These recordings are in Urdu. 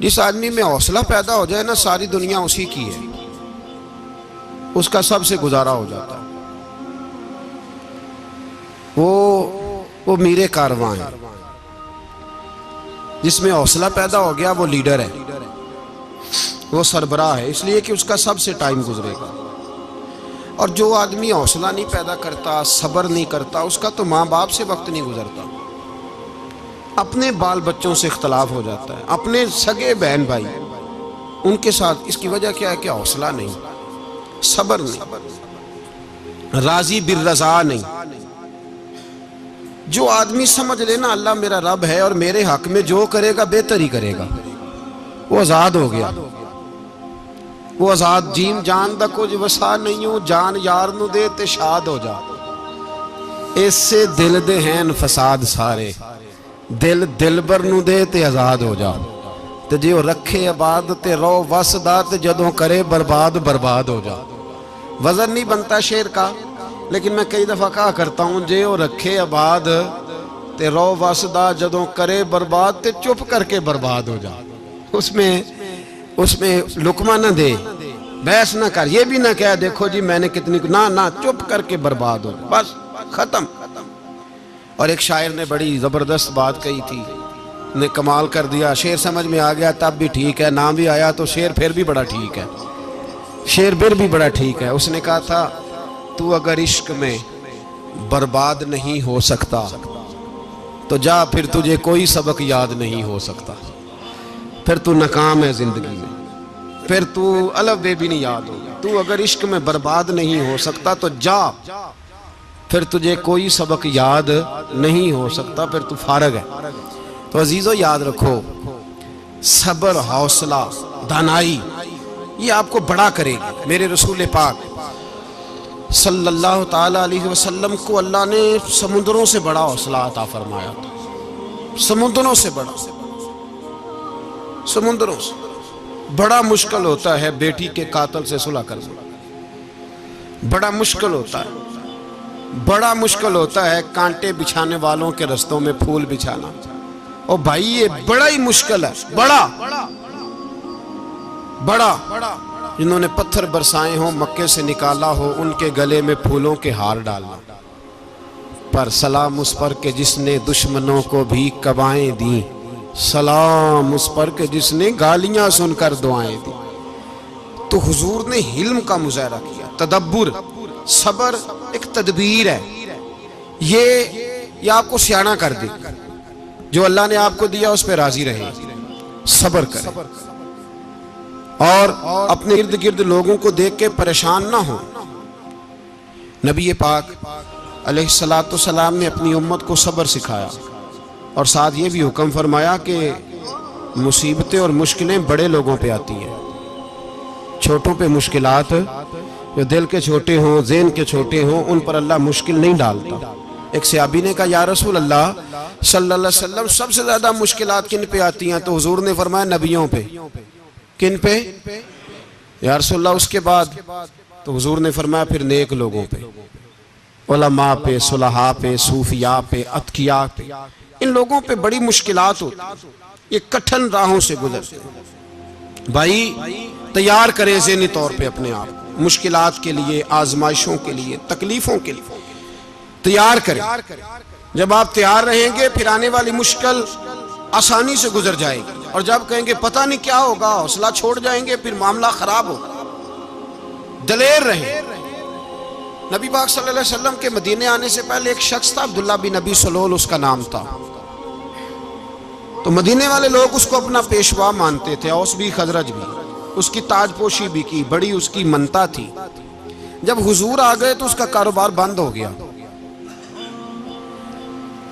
جس آدمی میں حوصلہ پیدا ہو جائے نا، ساری دنیا اسی کی ہے، اس کا سب سے گزارا ہو جاتا ہے۔ وہ میرے کارواں ہے۔ جس میں حوصلہ پیدا ہو گیا وہ لیڈر ہے، وہ سربراہ ہے، اس لیے کہ اس کا سب سے ٹائم گزرے گا۔ اور جو آدمی حوصلہ نہیں پیدا کرتا، صبر نہیں کرتا، اس کا تو ماں باپ سے وقت نہیں گزرتا، اپنے بال بچوں سے اختلاف ہو جاتا ہے، اپنے سگے بہن بھائی ان کے ساتھ۔ اس کی وجہ کیا ہے کہ حوصلہ نہیں، صبر نہیں، راضی بالرضا نہیں۔ جو آدمی سمجھ لینا اللہ میرا رب ہے اور میرے حق میں جو کرے گا بہتر ہی کرے گا، وہ آزاد ہو گیا۔ وہ آزاد جیم جان دا کچھ وسا نہیں ہوں، جان یار نو دے تے شاد ہو جا، اس سے دل دے ہیں فساد سارے، دل دلبر نو دے تے آزاد ہو جا، تے جیو رکھے آباد تے رو وس دا، تے جدوں کرے برباد برباد ہو جا۔ وزن نہیں بنتا شعر کا، لیکن میں کئی دفعہ کہا کرتا ہوں، جیو رکھے آباد تے رو وس دا، جدوں کرے برباد تے چپ کر کے برباد ہو جا۔ اس میں لقمہ نہ دے، بحث نہ کر، یہ بھی نہ کہہ دیکھو جی میں نے کتنی، نہ چپ کر کے برباد ہو، بس ختم۔ اور ایک شاعر نے بڑی زبردست بات کہی تھی، نے کمال کر دیا، شعر سمجھ میں آ گیا تب بھی ٹھیک ہے، نہ بھی آیا تو شعر پھر بھی بڑا ٹھیک ہے، شعر پھر بھی بڑا ٹھیک ہے۔ اس نے کہا تھا، تو اگر عشق میں برباد نہیں ہو سکتا تو جا، پھر تجھے کوئی سبق یاد نہیں ہو سکتا، پھر تو ناکام ہے زندگی میں، پھر تو الف بے بھی نہیں یاد ہوگا۔ تو اگر عشق میں برباد نہیں ہو سکتا تو جا، پھر تجھے کوئی سبق یاد نہیں ہو سکتا، پھر تو فارغ ہے۔ تو عزیزو یاد رکھو، صبر، حوصلہ، دانائی، یہ آپ کو بڑا کرے گی۔ میرے رسول پاک صلی اللہ تعالیٰ علیہ وسلم کو اللہ نے سمندروں سے بڑا حوصلہ عطا فرمایا تھا، سمندروں سے بڑا، سمندروں سے بڑا مشکل ہوتا ہے بیٹی کے قاتل سے صلح کرنا، بڑا مشکل ہوتا ہے، بڑا مشکل ہوتا ہے کانٹے بچھانے والوں کے رستوں میں پھول بچھانا۔ اور بھائی یہ بڑا ہی مشکل ہے، بڑا بڑا۔ جنہوں نے پتھر برسائے ہوں، مکے سے نکالا ہو، ان کے گلے میں پھولوں کے ہار ڈالنا، پر سلام اس پر کہ جس نے دشمنوں کو بھی قبائیں دیں، سلام اس پر کہ جس نے گالیاں سن کر دعائیں دی۔ تو حضور نے حلم کا مظاہرہ کیا، تدبر، صبر ایک تدبیر ہے، یہ آپ کو سیاںہ کر دے، جو اللہ نے آپ کو دیا اس پہ راضی رہے، صبر کرے، اور اپنے ارد گرد لوگوں کو دیکھ کے پریشان نہ ہو۔ نبی پاک علیہ السلام نے اپنی امت کو صبر سکھایا، اور ساتھ یہ بھی حکم فرمایا کہ مصیبتیں اور مشکلیں بڑے لوگوں پہ آتی ہیں، چھوٹوں پہ مشکلات، جو دل کے چھوٹے ہوں، ذہن کے چھوٹے ہوں، ان پر اللہ مشکل نہیں ڈالتا۔ ایک صحابی نے کہا، یا رسول اللہ صلی اللہ علیہ وسلم، سب سے زیادہ مشکلات کن پہ آتی ہیں؟ تو حضور نے فرمایا نبیوں پہ۔ کن پہ؟ یا رسول اللہ اس کے بعد؟ تو حضور نے فرمایا پھر نیک لوگوں پہ، علماء پہ، صلحاء پہ، صوفیاء پہ، اتقیاء پہ، ان لوگوں پہ بڑی مشکلات ہوتی، یہ کٹھن راہوں سے گزرتے ہیں۔ بھائی تیار کریں ذہنی طور پہ اپنے آپ مشکلات کے لیے، آزمائشوں کے لیے، تکلیفوں کے لیے تیار کریں۔ جب آپ تیار رہیں گے پھر آنے والی مشکل آسانی سے گزر جائے گی، اور جب کہیں گے پتہ نہیں کیا ہوگا، حوصلہ چھوڑ جائیں گے، پھر معاملہ خراب ہوگا۔ دلیر رہیں۔ نبی پاک صلی اللہ علیہ وسلم کے مدینے آنے سے پہلے ایک شخص تھا، عبداللہ بن ابی سلول اس کا نام تھا، تو مدینے والے لوگ اس کو اپنا پیشوا مانتے تھے، اوس بھی خزرج بھی، اس کی تاج پوشی بھی کی، بڑی اس کی منتا تھی۔ جب حضور آ گئے تو اس کا کاروبار بند ہو گیا۔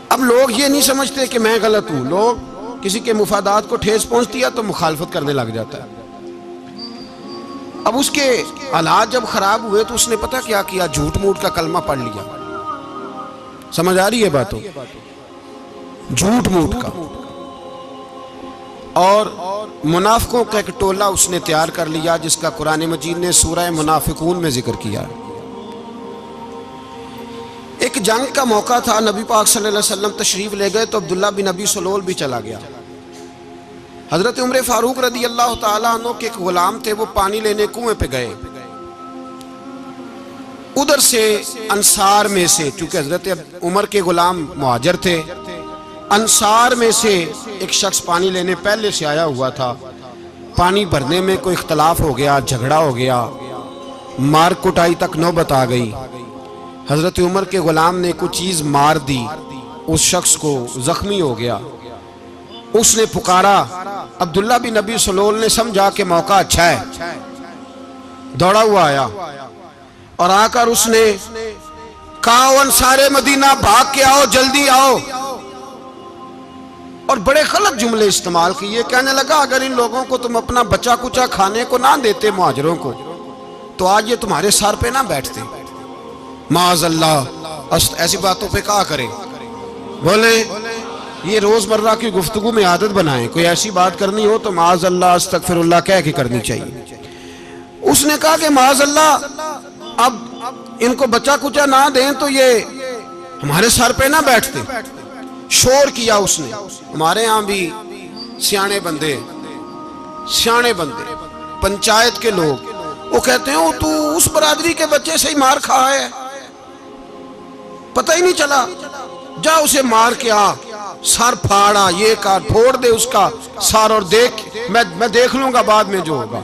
اب لوگ یہ نہیں سمجھتے کہ میں غلط ہوں، لوگ کسی کے مفادات کو ٹھیس پہنچتی ہے تو مخالفت کرنے لگ جاتا ہے۔ اب اس کے حالات جب خراب ہوئے تو اس نے پتہ کیا کیا، جھوٹ موٹ کا کلمہ پڑھ لیا۔ سمجھ آ رہی ہے باتوں؟ جھوٹ موٹ کا، اور منافقوں کا ایک ٹولہ اس نے تیار کر لیا، جس کا قرآن مجید نے سورہ منافقون میں ذکر کیا۔ ایک جنگ کا موقع تھا، نبی پاک صلی اللہ علیہ وسلم تشریف لے گئے تو عبداللہ بن ابی سلول بھی چلا گیا۔ حضرت عمر فاروق رضی اللہ تعالیٰ عنہ کے ایک غلام تھے، وہ پانی لینے کنویں پہ گئے، ادھر سے انصار میں سے، چونکہ حضرت عمر کے غلام مہاجر تھے، انصار میں سے ایک شخص پانی لینے پہلے سے آیا ہوا تھا، پانی بھرنے میں کوئی اختلاف ہو گیا، جھگڑا ہو گیا، مار کٹائی تک نوبت آ گئی۔ حضرت عمر کے غلام نے کچھ چیز مار دی، اس شخص کو زخمی ہو گیا، اس نے پکارا، عبداللہ بن ابی سلول نے سمجھا کہ موقع اچھا ہے، دوڑا ہوا آیا اور آ کر اس نے کہا انصار مدینہ بھاگ کے آؤ، جلدی آؤ، اور بڑے غلط جملے استعمال کیے، کہنے لگا اگر ان لوگوں کو تم اپنا بچا کچا کھانے کو نہ دیتے مہاجروں کو تو آج یہ تمہارے سر پہ نہ بیٹھتے، معاذ اللہ ایسی باتوں پہ کہا کرے، بولے یہ روزمرہ کی گفتگو میں عادت بنائیں، کوئی ایسی بات کرنی ہو تو معاذ اللہ استغفر اللہ کہہ کے کرنی چاہیے۔ اس نے کہا کہ معاذ اللہ اب ان کو بچا کچا نہ دیں تو یہ ہمارے سر پہ نہ بیٹھتے، شور کیا اس نے۔ ہمارے ہاں بھی سیانے بندے پنچایت کے لوگ وہ کہتے ہیں تو اس برادری کے بچے سے ہی مار کھا ہے، پتہ ہی نہیں چلا، جا اسے مار کے آ، سر پھاڑا، یہ کار پھوڑ دے اس کا سر اور دیکھ میں دیکھ لوں گا بعد میں جو ہوگا۔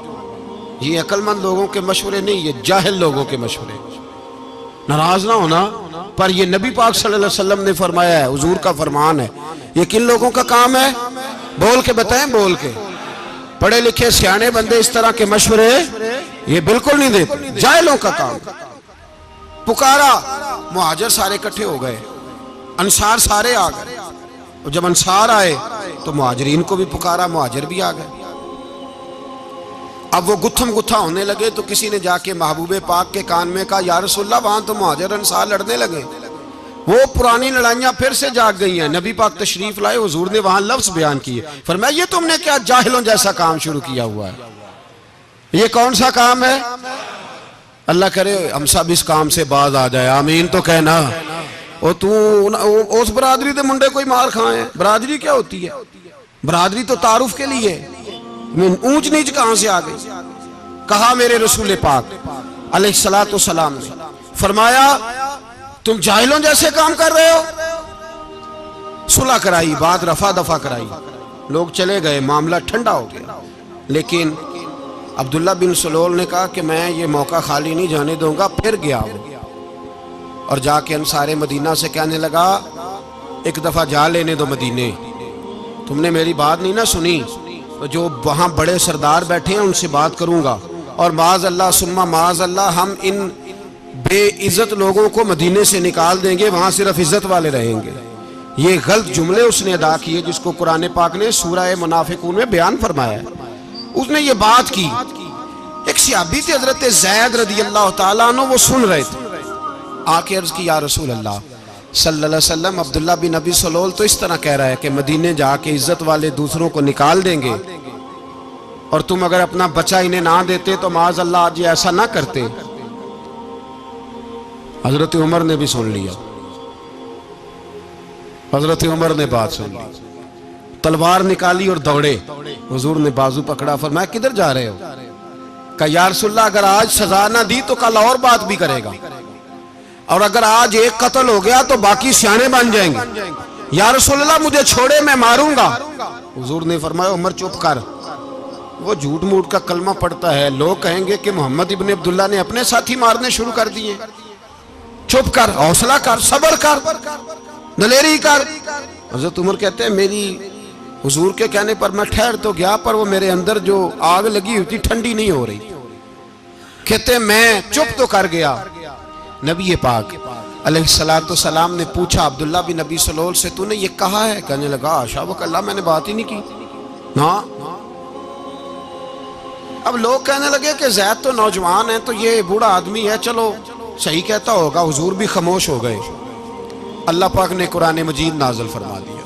یہ عقل مند لوگوں کے مشورے نہیں، یہ جاہل لوگوں کے مشورے۔ ناراض نہ ہونا، پر یہ نبی پاک صلی اللہ علیہ وسلم نے فرمایا ہے، حضور کا فرمان ہے۔ یہ کن لوگوں کا کام ہے؟ بول کے بتائیں، بول کے۔ پڑھے لکھے سیانے بندے اس طرح کے مشورے یہ بالکل نہیں دیتے، جاہلوں کا کام۔ پکارا، مہاجر سارے اکٹھے ہو گئے، انصار سارے آ گئے، اور جب انصار آئے تو مہاجرین کو بھی پکارا، مہاجر بھی آ گئے۔ اب وہ گتھم گتھا ہونے لگے تو کسی نے جا کے محبوب پاک کے کان میں کہا یا رسول اللہ وہاں تو مہاجر انصار لڑنے لگے، وہ پرانی لڑائیاں پھر سے جاگ گئی ہیں۔ نبی پاک تشریف لائے، حضور نے وہاں لفظ بیان کیے، فرمایا یہ تم نے کیا جاہلوں جیسا کام شروع کیا ہوا ہے، یہ کون سا کام ہے؟ اللہ کرے ہم سب اس کام سے باز آ جائے، آمین تو کہنا۔ اور تو اس برادری دے منڈے کوئی مار کھائے، برادری کیا ہوتی ہے؟ برادری تو تعارف کے لیے، اونچ نیچ کہاں سے آ گئی؟ کہا میرے رسول پاک علیہ السلام نے، فرمایا تم جاہلوں جیسے کام کر رہے ہو۔ صلح کرائی، بات رفع دفع کرائی، لوگ چلے گئے، معاملہ ٹھنڈا ہو گیا۔ لیکن عبداللہ بن سلول نے کہا کہ میں یہ موقع خالی نہیں جانے دوں گا۔ پھر گیا وہ اور جا کے انصار مدینہ سے کہنے لگا ایک دفعہ جا لینے دو مدینے، تم نے میری بات نہیں نہ سنی تو جو وہاں بڑے سردار بیٹھے ہیں ان سے بات کروں گا، اور معاذ اللہ ثم معاذ اللہ ہم ان بے عزت لوگوں کو مدینے سے نکال دیں گے، وہاں صرف عزت والے رہیں گے۔ یہ غلط جملے اس نے ادا کیے جس کو قرآن پاک نے سورہ منافقون میں بیان فرمایا ہے۔ اس نے یہ بات کی، ایک صحابی تھے حضرت زید رضی اللہ تعالیٰ عنہ، وہ سن رہے تھے، آ کے عرض کی یا رسول اللہ صلی اللہ علیہ وسلم عبداللہ بن ابی سلول تو اس طرح کہہ رہا ہے کہ مدینے جا کے عزت والے دوسروں کو نکال دیں گے، اور تم اگر اپنا بچہ انہیں نہ دیتے تو معاذ اللہ آج یہ ایسا نہ کرتے۔ حضرت عمر نے بھی سن لیا، حضرت عمر نے بات سن لی، تلوار نکالی اور دوڑے، حضور نے بازو پکڑا، فرمایا کدھر جا رہے ہو؟ کہا یا رسول اللہ اگر آج سزا نہ دی تو کل اور بات بھی کرے گا، اور اگر آج ایک قتل ہو گیا تو باقی سیانے بن جائیں گے، یا رسول اللہ مجھے چھوڑے میں ماروں گا۔ حضور نے فرمایا عمر چپ کر، وہ جھوٹ موٹ کا کلمہ پڑھتا ہے، لوگ کہیں گے کہ محمد ابن عبداللہ نے اپنے ساتھی مارنے شروع کر دیے، چپ کر، حوصلہ کر، صبر کر، دلیری کر۔ حضرت عمر کہتے ہیں میری حضور کے کہنے پر میں ٹھہر تو گیا، پر وہ میرے اندر جو آگ لگی ہوئی تھی ٹھنڈی نہیں ہو رہی، کہتے ہیں میں چپ تو کر گیا۔ نبی پاک علیہ السلام نے پوچھا عبداللہ بن ابی سلول سے تو نے یہ کہا ہے؟ کہنے لگا حاشا وکلا میں نے بات ہی نہیں کی۔ ہاں، اب لوگ کہنے لگے کہ زید تو نوجوان ہے تو یہ بوڑھا آدمی ہے، چلو صحیح کہتا ہوگا، حضور بھی خاموش ہو گئے۔ اللہ پاک نے قرآن مجید نازل فرما دیا،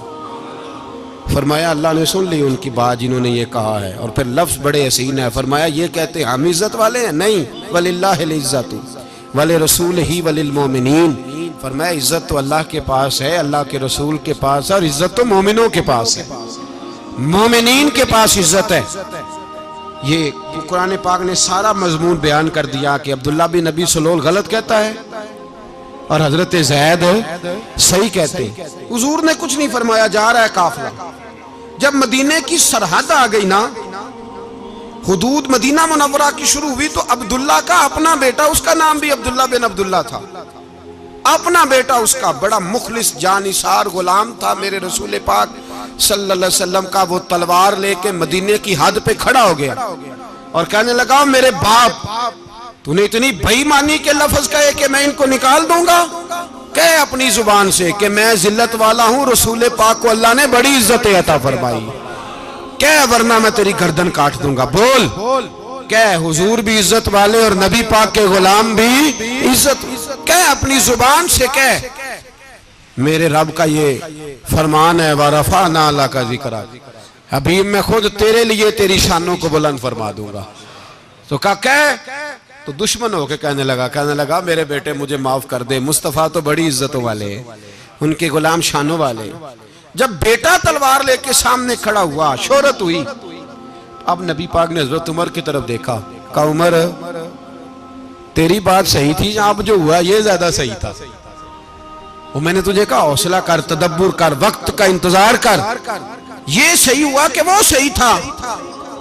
فرمایا اللہ نے سن لی ان کی بات جنہوں نے یہ کہا ہے، اور پھر لفظ بڑے حسین ہے، فرمایا یہ کہتے ہم عزت والے ہیں؟ نہیں، وَلِلَّهِ الْعِزَّةُ وَلِرَسُولِهِ وَلِلْمُؤْمِنِينَ، فرمایا عزت تو اللہ کے پاس ہے، اللہ کے رسول کے پاس ہے، اور عزت تو مومنوں کے پاس ہے۔ مومنین کے پاس عزت ہے. یہ قرآن پاک نے سارا مضمون بیان کر دیا کہ عبداللہ بن نبی سلول غلط کہتا ہے اور حضرت زید صحیح کہتے ہیں. حضور نے کچھ نہیں فرمایا، جا رہا ہے قافلہ. جب مدینے کی سرحد آ گئی نا، حدود مدینہ منورہ کی شروع ہوئی، تو عبداللہ کا اپنا بیٹا، اس کا نام بھی عبداللہ بن عبداللہ تھا، اپنا بیٹا اس کا بڑا مخلص جانثار غلام تھا میرے رسول پاک صلی اللہ علیہ وسلم کا. وہ تلوار لے کے مدینے کی حد پہ کھڑا ہو گیا اور کہنے لگا میرے باپ، تو نے اتنی بے ایمانی کے لفظ کہے کہ میں ان کو نکال دوں گا؟ کہے اپنی زبان سے کہ میں ذلت والا ہوں، رسول پاک کو اللہ نے بڑی عزت عطا فرمائی، کہے ورنہ میں تیری گردن کاٹ دوں گا. بول. کہے حضور بھی عزت والے اور نبی پاک کے غلام بھی عزت. کہے اپنی زبان سے کہے میرے رب کا یہ فرمان ہے وَرَفَعْنَا لَكَ ذِكْرَكَ، حبیب میں خود تیرے لیے تیری شانوں کو بلند فرما دوں گا. تو کہے تو دشمن ہو کے کہنے لگا میرے بیٹے مجھے معاف کر دے، مصطفیٰ تو بڑی عزتوں والے ہیں، ان کے غلام شانوں والے. جب بیٹا تلوار لے کے سامنے کھڑا ہوا، شہرت ہوئی، اب نبی پاک نے حضرت عمر کی طرف دیکھا، کہا عمر تیری بات صحیح تھی، اب جو ہوا یہ زیادہ صحیح تھا. وہ میں نے تجھے کہا حوصلہ کر، تدبر کر، وقت کا انتظار کر، یہ صحیح ہوا کہ وہ صحیح تھا.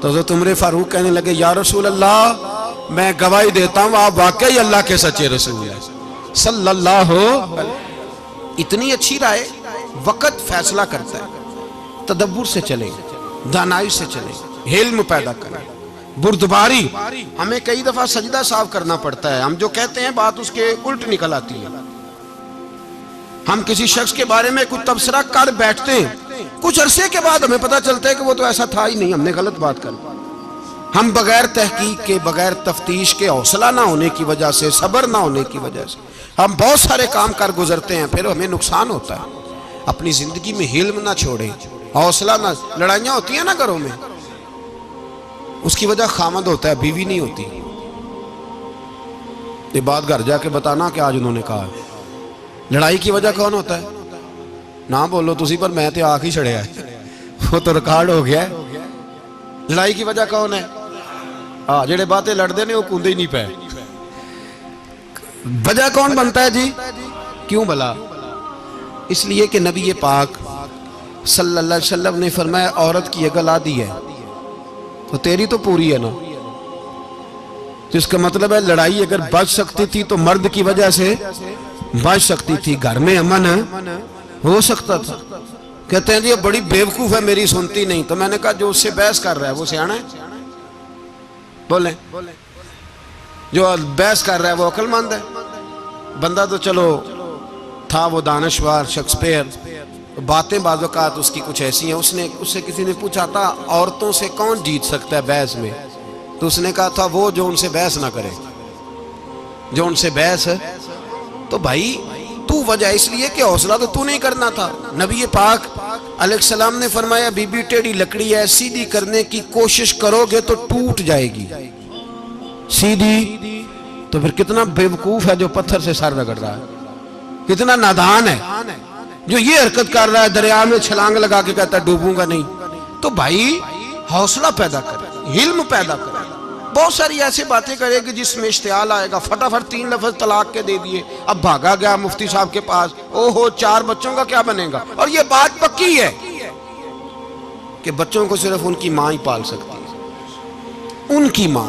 تو حضرت عمر فاروق کہنے لگے یا رسول اللہ میں گواہی دیتا ہوں آپ واقعی اللہ کے سچے رسول ہیں صلی اللہ. اتنی اچھی رائے. وقت فیصلہ کرتا ہے، تدبر سے چلیں، دانائی سے چلیں، علم پیدا کریں، بردباری. ہمیں کئی دفعہ سجدہ صاف کرنا پڑتا ہے، ہم جو کہتے ہیں بات اس کے الٹ نکل آتی ہے. ہم کسی شخص کے بارے میں کوئی تبصرہ کر بیٹھتے ہیں، کچھ عرصے کے بعد ہمیں پتہ چلتا ہے کہ وہ تو ایسا تھا ہی نہیں، ہم نے غلط بات کر. ہم بغیر تحقیق کے، بغیر تفتیش کے، حوصلہ نہ ہونے کی وجہ سے، صبر نہ ہونے کی وجہ سے ہم بہت سارے کام کر گزرتے ہیں، پھر ہمیں نقصان ہوتا ہے. اپنی زندگی میں علم نہ چھوڑیں، حوصلہ نہ. لڑائیاں ہوتی ہیں نا گھروں میں، اس کی وجہ خامد ہوتا ہے، بیوی نہیں ہوتی. یہ بات گھر جا کے بتانا کہ آج انہوں نے کہا. لڑائی کی وجہ کون ہوتا ہے؟ نہ بولو تسی، پر میں تے آنکھ ہی چھڑیا ہے، وہ تو ریکارڈ ہو گیا ہے. لڑائی کی وجہ کون ہے؟ جڑے باتیں لڑتے ہیں وہ کوندے ہی نہیں پے. وجہ کون بنتا ہے جی؟ کیوں بلا؟ اس لیے کہ نبی پاک صلی اللہ علیہ وسلم نے فرمایا عورت کی عقل آدھی ہے تو تیری تو پوری ہے نا. تو اس کا مطلب ہے لڑائی اگر بچ سکتی تھی تو مرد کی وجہ سے بچ سکتی تھی، گھر میں امن ہو سکتا تھا. کہتے ہیں جی یہ بڑی بیوقوف ہے، میری سنتی نہیں. تو میں نے کہا جو اس سے بحث کر رہا ہے وہ سیانا ہے؟ بولیں. جو بحث کر رہا ہے وہ عقل مند ہے. بندہ تو چلو تھا وہ دانشور شیکسپیئر، باتیں بعض اوقات اس کی کچھ ایسی ہیں. اس سے کسی نے پوچھا تھا عورتوں سے کون جیت سکتا ہے بحث میں؟ تو اس نے کہا تھا وہ جو ان سے بحث نہ کرے، جو ان سے بحث. تو بھائی تو وجہ اس لیے کہ حوصلہ تو نہیں کرنا تھا. نبی پاک علیہ السلام نے فرمایا بی بی ٹیڑھی لکڑی ہے، سیدھی کرنے کی کوشش کرو گے تو ٹوٹ جائے گی. سیدھی تو پھر کتنا بیوقوف ہے جو پتھر سے سر رگڑ رہا ہے، کتنا نادان ہے جو یہ حرکت کر رہا ہے، دریا میں چھلانگ لگا کے کہتا ہے ڈوبوں گا نہیں. تو بھائی حوصلہ پیدا کرے، علم پیدا کرے. بہت ساری ایسی باتیں کرے کہ جس میں اشتعال آئے گا، فٹافٹ 3 لفظ طلاق کے دے دیے، اب بھاگا گیا مفتی صاحب کے پاس، اوہو 4 بچوں کا کیا بنے گا. اور یہ بات پکی ہے کہ بچوں کو صرف ان کی ماں ہی پال سکتی ہے، ان کی ماں.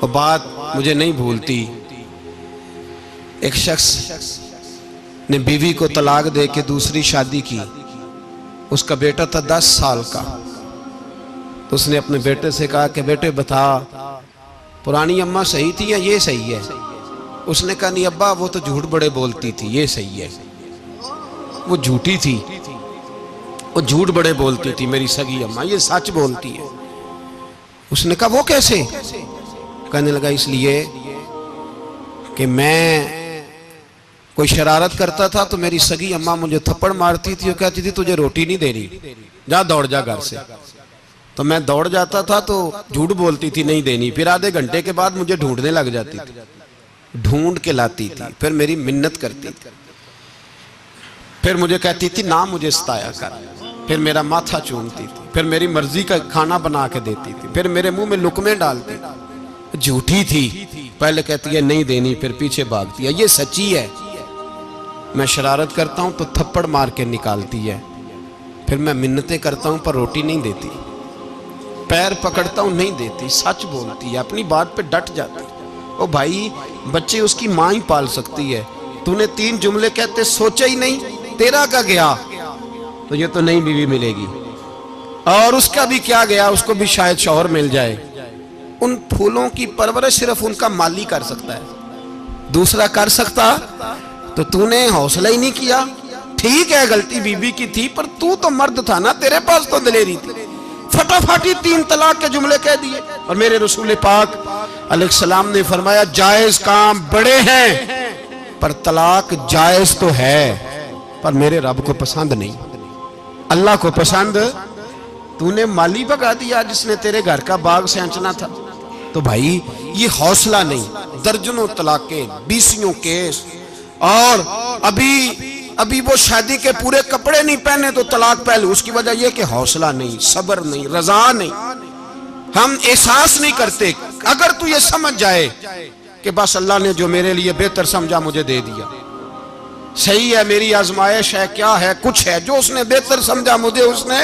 اور بات مجھے نہیں بھولتی، ایک شخص نے بیوی کو طلاق دے کے دوسری شادی کی. اس کا بیٹا تھا 10 سال کا. تو اس نے اپنے بیٹے سے کہا کہ بیٹے بتا پرانی اماں صحیح تھی یا یہ صحیح ہے؟ اس نے کہا نہیں ابا وہ تو جھوٹ بڑے بولتی تھی، یہ صحیح ہے. وہ جھوٹی تھی، وہ جھوٹ بڑے بولتی تھی میری سگی اماں، یہ سچ بولتی ہے. اس نے کہا وہ کیسے؟ کہنے لگا اس لیے کہ میں کوئی شرارت کرتا تھا تو میری سگی اماں مجھے تھپڑ مارتی تھی اور کہتی تھی تجھے روٹی نہیں دے رہی، جا دوڑ جا گھر سے. تو میں دوڑ جاتا تھا تو جھوٹ بولتی تھی نہیں دینی، پھر آدھے گھنٹے کے بعد مجھے ڈھونڈنے لگ جاتی تھی، ڈھونڈ کے لاتی تھی، پھر میری منت کرتی تھی، پھر مجھے کہتی تھی نہ مجھے ستایا کر. پھر میرا ماتھا چومتی تھی، پھر میری مرضی کا کھانا بنا کے دیتی تھی، پھر میرے منہ میں لقمے ڈالتی تھی۔ جھوٹی تھی، پہلے کہتی ہے نہیں دینی، پھر پیچھے بھاگتی ہے۔ یہ سچی ہے۔ میں شرارت کرتا ہوں تو تھپڑ مار کے نکالتی ہے، پھر میں منتیں کرتا ہوں پر روٹی نہیں دیتی، پیر پکڑتا ہوں نہیں دیتی، سچ بولتی ہے، اپنی بات پہ ڈٹ جاتی ہے۔ او بھائی، بچے اس کی ماں ہی پال سکتی ہے، تو نے 3 جملے کہتے سوچا ہی نہیں، تیرا کا گیا تو یہ تو نئی بیوی ملے گی، اور اس کا بھی کیا گیا، اس کو بھی شاید شوہر مل جائے۔ ان پھولوں کی پرورش صرف ان کا مالی کر سکتا ہے، دوسرا کر سکتا تو نے حوصلہ ہی نہیں کیا۔ ٹھیک ہے غلطی بی بی کی تھی، پر تو مرد تھا نا، تیرے پاس تو دلیری تھی۔ فٹافٹی 3 طلاق کے جملے کہہ دیے، اور میرے رسول پاک علیہ السلام نے فرمایا جائز کام بڑے ہیں، پر طلاق جائز تو ہے، پر میرے رب کو پسند نہیں، اللہ کو پسند۔ تو نے مالی بگا دیا جس نے تیرے گھر کا باغ سینچنا تھا۔ تو بھائی یہ حوصلہ نہیں، درجنوں طلاقیں، 20 کیس، اور ابھی وہ شادی کے پورے کپڑے نہیں پہنے تو طلاق پہلے۔ اس کی وجہ یہ کہ حوصلہ نہیں، صبر نہیں، رضا نہیں، ہم احساس نہیں کرتے۔ اگر تو یہ سمجھ جائے کہ بس اللہ نے جو میرے لیے بہتر سمجھا مجھے دے دیا، صحیح ہے، میری آزمائش ہے، کیا ہے، کچھ ہے جو اس نے بہتر سمجھا مجھے، اس نے،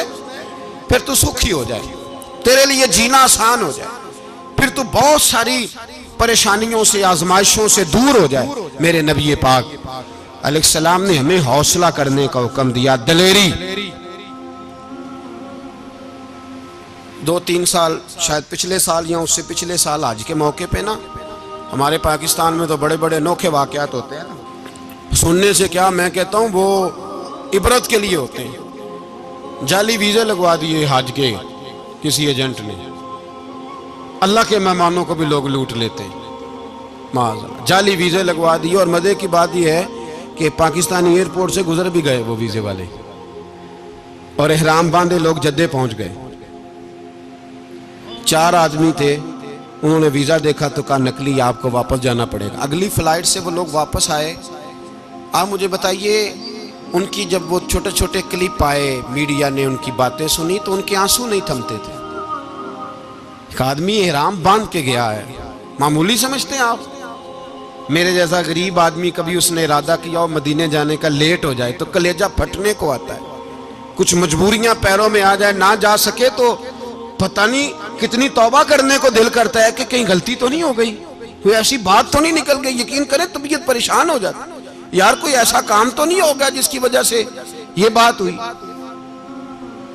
پھر تو سکھی ہو جائے، تیرے لیے جینا آسان ہو جائے، پھر تو بہت ساری پریشانیوں سے، آزمائشوں سے دور ہو جائے۔ میرے نبی پاک علیہ السلام نے ہمیں حوصلہ کرنے کا حکم دیا، دلیری۔ 2-3 سال، شاید پچھلے سال یا اس سے پچھلے سال حج کے موقع پہ نا، ہمارے پاکستان میں تو بڑے بڑے انوکھے واقعات ہوتے ہیں، سننے سے کیا، میں کہتا ہوں وہ عبرت کے لیے ہوتے ہیں۔ جعلی ویزے لگوا دیے حج کے کسی ایجنٹ نے، اللہ کے مہمانوں کو بھی لوگ لوٹ لیتے ہیں، معاذاللہ، جعلی ویزے لگوا دیے۔ اور مزے کی بات یہ ہے کہ پاکستانی ایئرپورٹ سے گزر بھی گئے وہ ویزے والے، اور احرام باندھے لوگ جدے پہنچ گئے۔ 4 آدمی تھے، انہوں نے ویزا دیکھا تو کہا نقلی، آپ کو واپس جانا پڑے گا۔ اگلی فلائٹ سے وہ لوگ واپس آئے۔ آپ مجھے بتائیے، ان کی جب وہ چھوٹے چھوٹے کلپ آئے، میڈیا نے ان کی باتیں سنی تو ان کے آنسو نہیں تھمتے تھے۔ ایک آدمی احرام باندھ کے گیا ہے، معمولی سمجھتے ہیں آپ؟ میرے جیسا غریب آدمی کبھی اس نے ارادہ کیا اور مدینے جانے کا لیٹ ہو جائے تو کلیجہ پھٹنے کو آتا ہے، کچھ مجبوریاں پیروں میں آ جائے، نہ جا سکے تو پتہ نہیں کتنی توبہ کرنے کو دل کرتا ہے کہ کہیں غلطی تو نہیں ہو گئی، کوئی ایسی بات تو نہیں نکل گئی۔ یقین کریں طبیعت پریشان ہو جاتی، یار کوئی ایسا کام تو نہیں ہوگا جس کی وجہ سے یہ بات ہوئی۔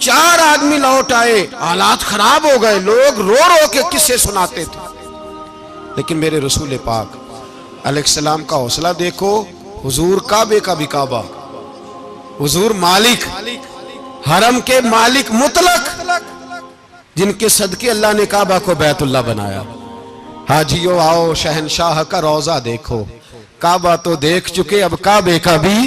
4 آدمی لوٹ آئے، حالات خراب ہو گئے، لوگ رو رو کے قصے سناتے تھے، لیکن میرے رسول پاک علیہ السلام کا حوصلہ دیکھو۔ حضور کعبے کا بھی کعبہ، حضور مالک، حرم کے مالک مطلق، جن کے صدقے اللہ نے کعبہ کو بیت اللہ بنایا۔ حاجیو آؤ شہنشاہ کا روضہ دیکھو، کعبہ تو دیکھ چکے، اب کعبے کا بھی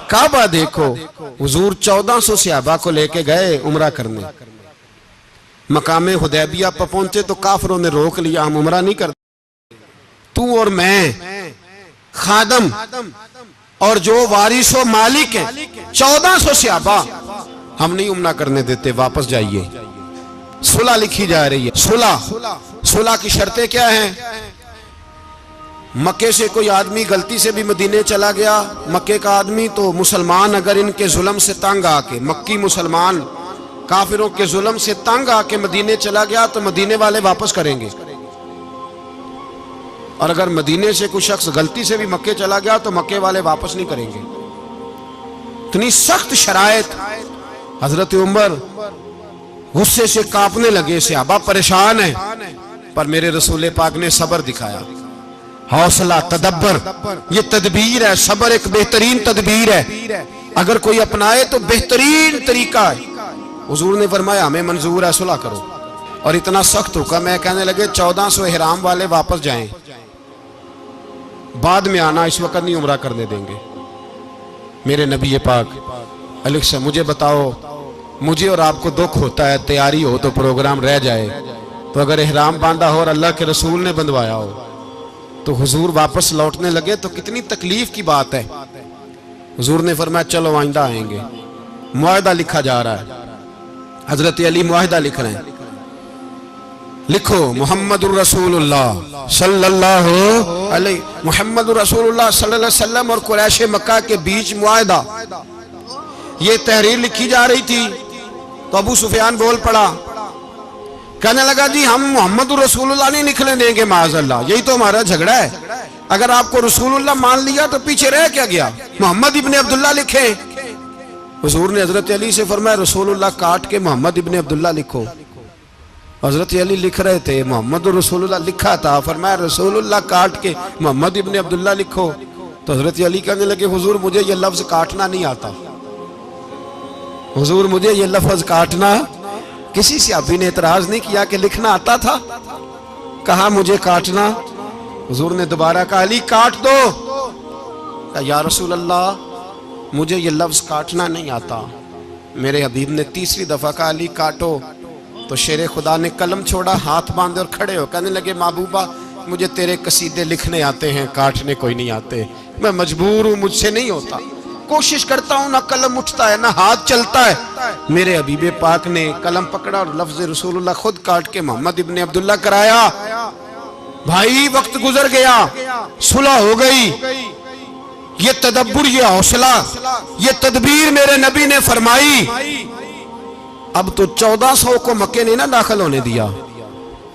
کعبہ دیکھو۔ حضور 1400 صحابہ کو لے کے گئے عمرہ کرنے، مقام حدیبیہ پر پہنچے تو کافروں نے روک لیا، ہم عمرہ نہیں کرتے، تو اور میں خادم اور جو وارث و مالک ہیں 1400 صحابہ، ہم نہیں عمرہ کرنے دیتے، واپس جائیے۔ صلح لکھی جا رہی ہے، صلح کی شرطیں کیا ہیں؟ مکے سے کوئی آدمی غلطی سے بھی مدینے چلا گیا، مکے کا آدمی، تو مسلمان اگر ان کے ظلم سے تنگ آ کے، مکی مسلمان کافروں کے ظلم سے تنگ آ کے مدینے چلا گیا تو مدینے والے واپس کریں گے، اور اگر مدینے سے کوئی شخص غلطی سے بھی مکے چلا گیا تو مکے والے واپس نہیں کریں گے۔ اتنی سخت شرائط، حضرت عمر غصے سے کانپنے لگے، صحابہ پریشان ہیں، پر میرے رسول پاک نے صبر دکھایا، حوصلہ، تدبر، یہ تدبیر ہے، صبر ایک بہترین تدبیر ہے، اگر کوئی اپنائے تو بہترین طریقہ ہے۔ حضور نے فرمایا ہمیں منظور ہے، صلح کرو، اور اتنا سخت حکم ہے، کہنے لگے 1400 احرام والے واپس جائیں، بعد میں آنا، اس وقت نہیں عمرہ کرنے دیں گے۔ میرے نبی پاک علیہ السلام، مجھے بتاؤ، مجھے اور آپ کو دکھ ہوتا ہے، تیاری ہو تو پروگرام رہ جائے، تو اگر احرام باندھا ہو اور اللہ کے رسول نے بندھوایا ہو تو حضور واپس لوٹنے لگے تو کتنی تکلیف کی بات ہے۔ حضور نے فرمایا چلو آئندہ آئیں گے، معاہدہ لکھا جا رہا ہے، حضرت علی معاہدہ لکھ رہے ہیں، لکھو محمد الرسول اللہ صلی اللہ علیہ محمد الرسول اللہ صلی اللہ علیہ وسلم اور قریش مکہ کے بیچ معاہدہ. یہ تحریر لکھی جا رہی تھی تو ابو سفیان بول پڑا، کہنے لگا جی ہم محمد الرسول اللہ نہیں نکلنے دیں گے معاذ اللہ، یہی تو ہمارا جھگڑا ہے. اگر آپ کو رسول اللہ مان لیا تو پیچھے رہ کیا گیا، محمد ابن عبداللہ لکھیں. حضور نے حضرت علی سے فرمایا رسول اللہ کاٹ کے محمد ابن عبداللہ لکھو. حضرت علی لکھ رہے تھے، محمد رسول اللہ لکھا تھا، فرمایا رسول اللہ کاٹ کے محمد ابن عبداللہ لکھو. تو حضرت علی کہنے لگے حضور مجھے یہ لفظ کاٹنا نہیں آتا، حضور مجھے یہ لفظ کاٹنا. کسی صحابی نے اعتراض نہیں کیا کہ لکھنا آتا تھا، کہا مجھے کاٹنا. حضور نے دوبارہ کہا علی کاٹ دو. کہا یا رسول اللہ مجھے یہ لفظ کاٹنا نہیں آتا. میرے حبیب نے تیسری دفعہ کہا علی کاٹو. تو شیر خدا نے قلم چھوڑا، ہاتھ باندھے اور کھڑے ہو کہنے لگے محبوبہ مجھے تیرے قصیدے لکھنے آتے ہیں، کاٹنے کوئی نہیں آتے. میں مجبور ہوں، مجھ سے نہیں ہوتا. کوشش کرتا ہوں، نہ قلم اٹھتا ہے نہ ہاتھ چلتا ہے. میرے حبیب پاک نے قلم پکڑا اور لفظ رسول اللہ خود کاٹ کے محمد ابن عبداللہ کرایا. بھائی وقت گزر گیا، صلح ہو گئی. یہ تدبر، یہ حوصلہ، یہ تدبیر میرے نبی نے فرمائی. اب تو 1400 کو مکے نے نہ داخل ہونے دیا،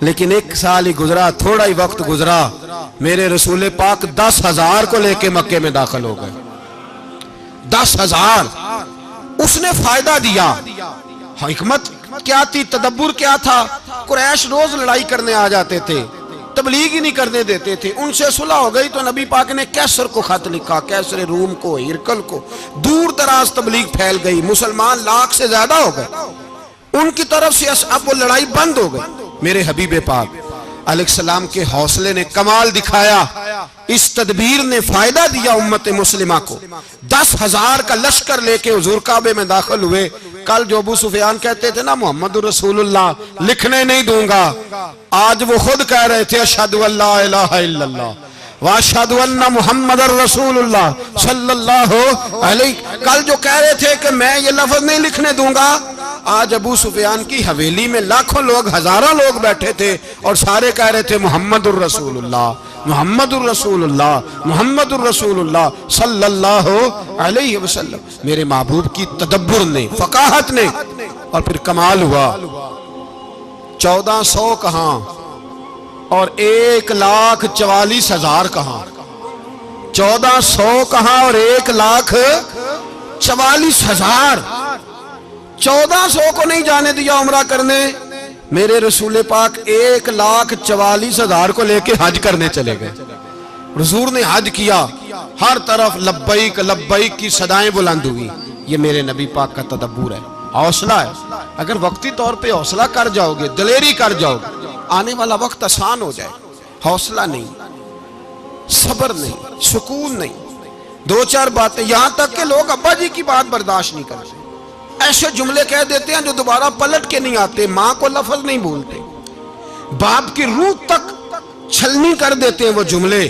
لیکن ایک سال ہی گزرا، تھوڑا ہی وقت گزرا، میرے رسول پاک 10,000 کو لے کے مکے میں داخل ہو گئے. 10,000. اس نے فائدہ دیا. حکمت کیا تھی، تدبر کیا تھا؟ قریش روز لڑائی کرنے آ جاتے تھے، تبلیغ ہی نہیں کرنے دیتے تھے. ان سے صلح ہو گئی تو نبی پاک نے کیسر کو خط لکھا، کیسر روم کو، ہرکل کو. دور دراز تبلیغ پھیل گئی، مسلمان 100,000 سے زیادہ ہو گئے. ان کی طرف سے اب وہ لڑائی بند ہو گئی. میرے حبیب پاک علیہ السلام کے حوصلے نے کمال دکھایا، اس تدبیر نے فائدہ دیا امت مسلمہ کو. 10,000 کا لشکر لے کے حضور کعبے میں داخل ہوئے. کل جو ابو سفیان کہتے تھے نا محمد رسول اللہ لکھنے نہیں دوں گا، آج وہ خود کہہ رہے تھے اشہدو ان لا الہ الا اللہ واشہدو ان محمد رسول اللہ صلی اللہ علیہ. کل جو کہہ رہے تھے کہ میں یہ لفظ نہیں لکھنے دوں گا، آج ابو سفیان کی حویلی میں لاکھوں لوگ، ہزاروں لوگ بیٹھے تھے اور سارے کہہ رہے تھے محمد الرسول اللہ محمد الرسول اللہ محمد الرسول اللہ صلی اللہ علیہ وسلم. میرے محبوب کی تدبر نے، فقاہت نے، اور پھر کمال ہوا. 1400 کہاں اور 1,44,000 کہاں. 1400 کہاں اور 1,44,000. 1400 کو نہیں جانے دیا عمرہ کرنے. میرے رسول پاک 1,44,000 کو لے کے حج کرنے چلے گئے. حضور نے حج کیا، ہر طرف لبیک لبیک کی صدائیں بلند ہوئی. یہ میرے نبی پاک کا تدبر ہے، حوصلہ ہے. اگر وقتی طور پہ حوصلہ کر جاؤ گے، دلیری کر جاؤ گے، آنے والا وقت آسان ہو جائے. حوصلہ نہیں، صبر نہیں، سکون نہیں. 2-4 باتیں، یہاں تک کہ لوگ ابا جی کی بات برداشت نہیں کرتے، ایسے جملے کہہ دیتے ہیں جو دوبارہ پلٹ کے نہیں آتے. ماں کو لفظ نہیں بولتے، باپ کی روح تک چھلنی کر دیتے ہیں وہ جملے.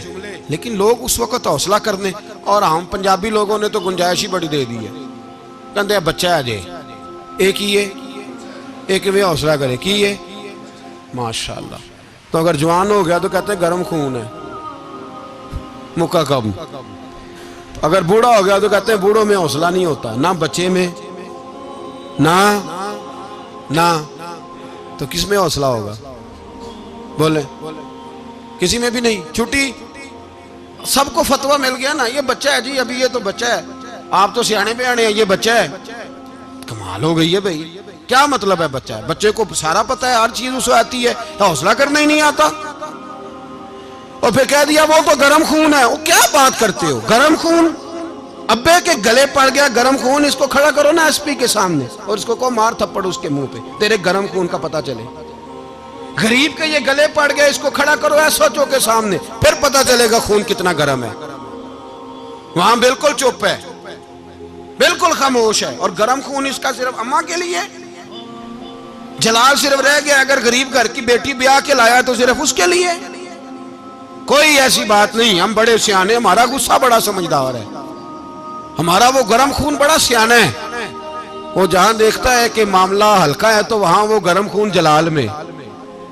لیکن لوگ اس وقت حوصلہ کرنے، اور ہم پنجابی لوگوں نے تو گنجائش ہی بڑی دے دی ہے. کہتے ہیں بچہ ہے جے ایک ہی ہے، ایک بھی حوصلہ کرے کی ہے ماشاءاللہ. تو اگر جوان ہو گیا تو کہتے ہیں گرم خون ہے، مکہ کم. اگر بوڑھا ہو گیا تو کہتے ہیں بوڑھوں میں حوصلہ نہیں ہوتا، نہ بچے میں نہ تو کس میں حوصلہ ہوگا؟ بولے کسی میں بھی نہیں. چھٹی سب کو فتویٰ مل گیا نا، یہ بچہ ہے جی، ابھی یہ تو بچہ ہے، آپ تو سیانے پہ آنے ہیں، یہ بچہ ہے. کمال ہو گئی ہے بھائی. کیا مطلب ہے بچہ ہے؟ بچے کو سارا پتہ ہے، ہر چیز اسے آتی ہے، حوصلہ کرنا ہی نہیں آتا. اور پھر کہہ دیا وہ تو گرم خون ہے. وہ کیا بات کرتے ہو؟ گرم خون ابے کے گلے پڑ گیا گرم خون. اس کو کھڑا کرو نا ایس پی کے سامنے اور اس کو مار تھپڑ اس کے منہ پہ، تیرے گرم خون کا پتہ چلے. غریب کے یہ گلے پڑ گئے، اس کو کھڑا کرو ایس او کے سامنے، پھر پتہ چلے گا خون کتنا گرم ہے. وہاں بالکل چپ ہے، بالکل خاموش ہے. اور گرم خون اس کا صرف اماں کے لیے. جلال صرف رہ گیا اگر غریب گھر کی بیٹی بیاہ کے لایا تو صرف اس کے لیے. کوئی ایسی بات نہیں. ہم بڑے سیانے، ہمارا غصہ بڑا سمجھدار ہے، ہمارا وہ گرم خون بڑا سیانہ ہے. وہ جہاں دیکھتا ہے کہ معاملہ ہلکا ہے تو وہاں وہ گرم خون جلال میں،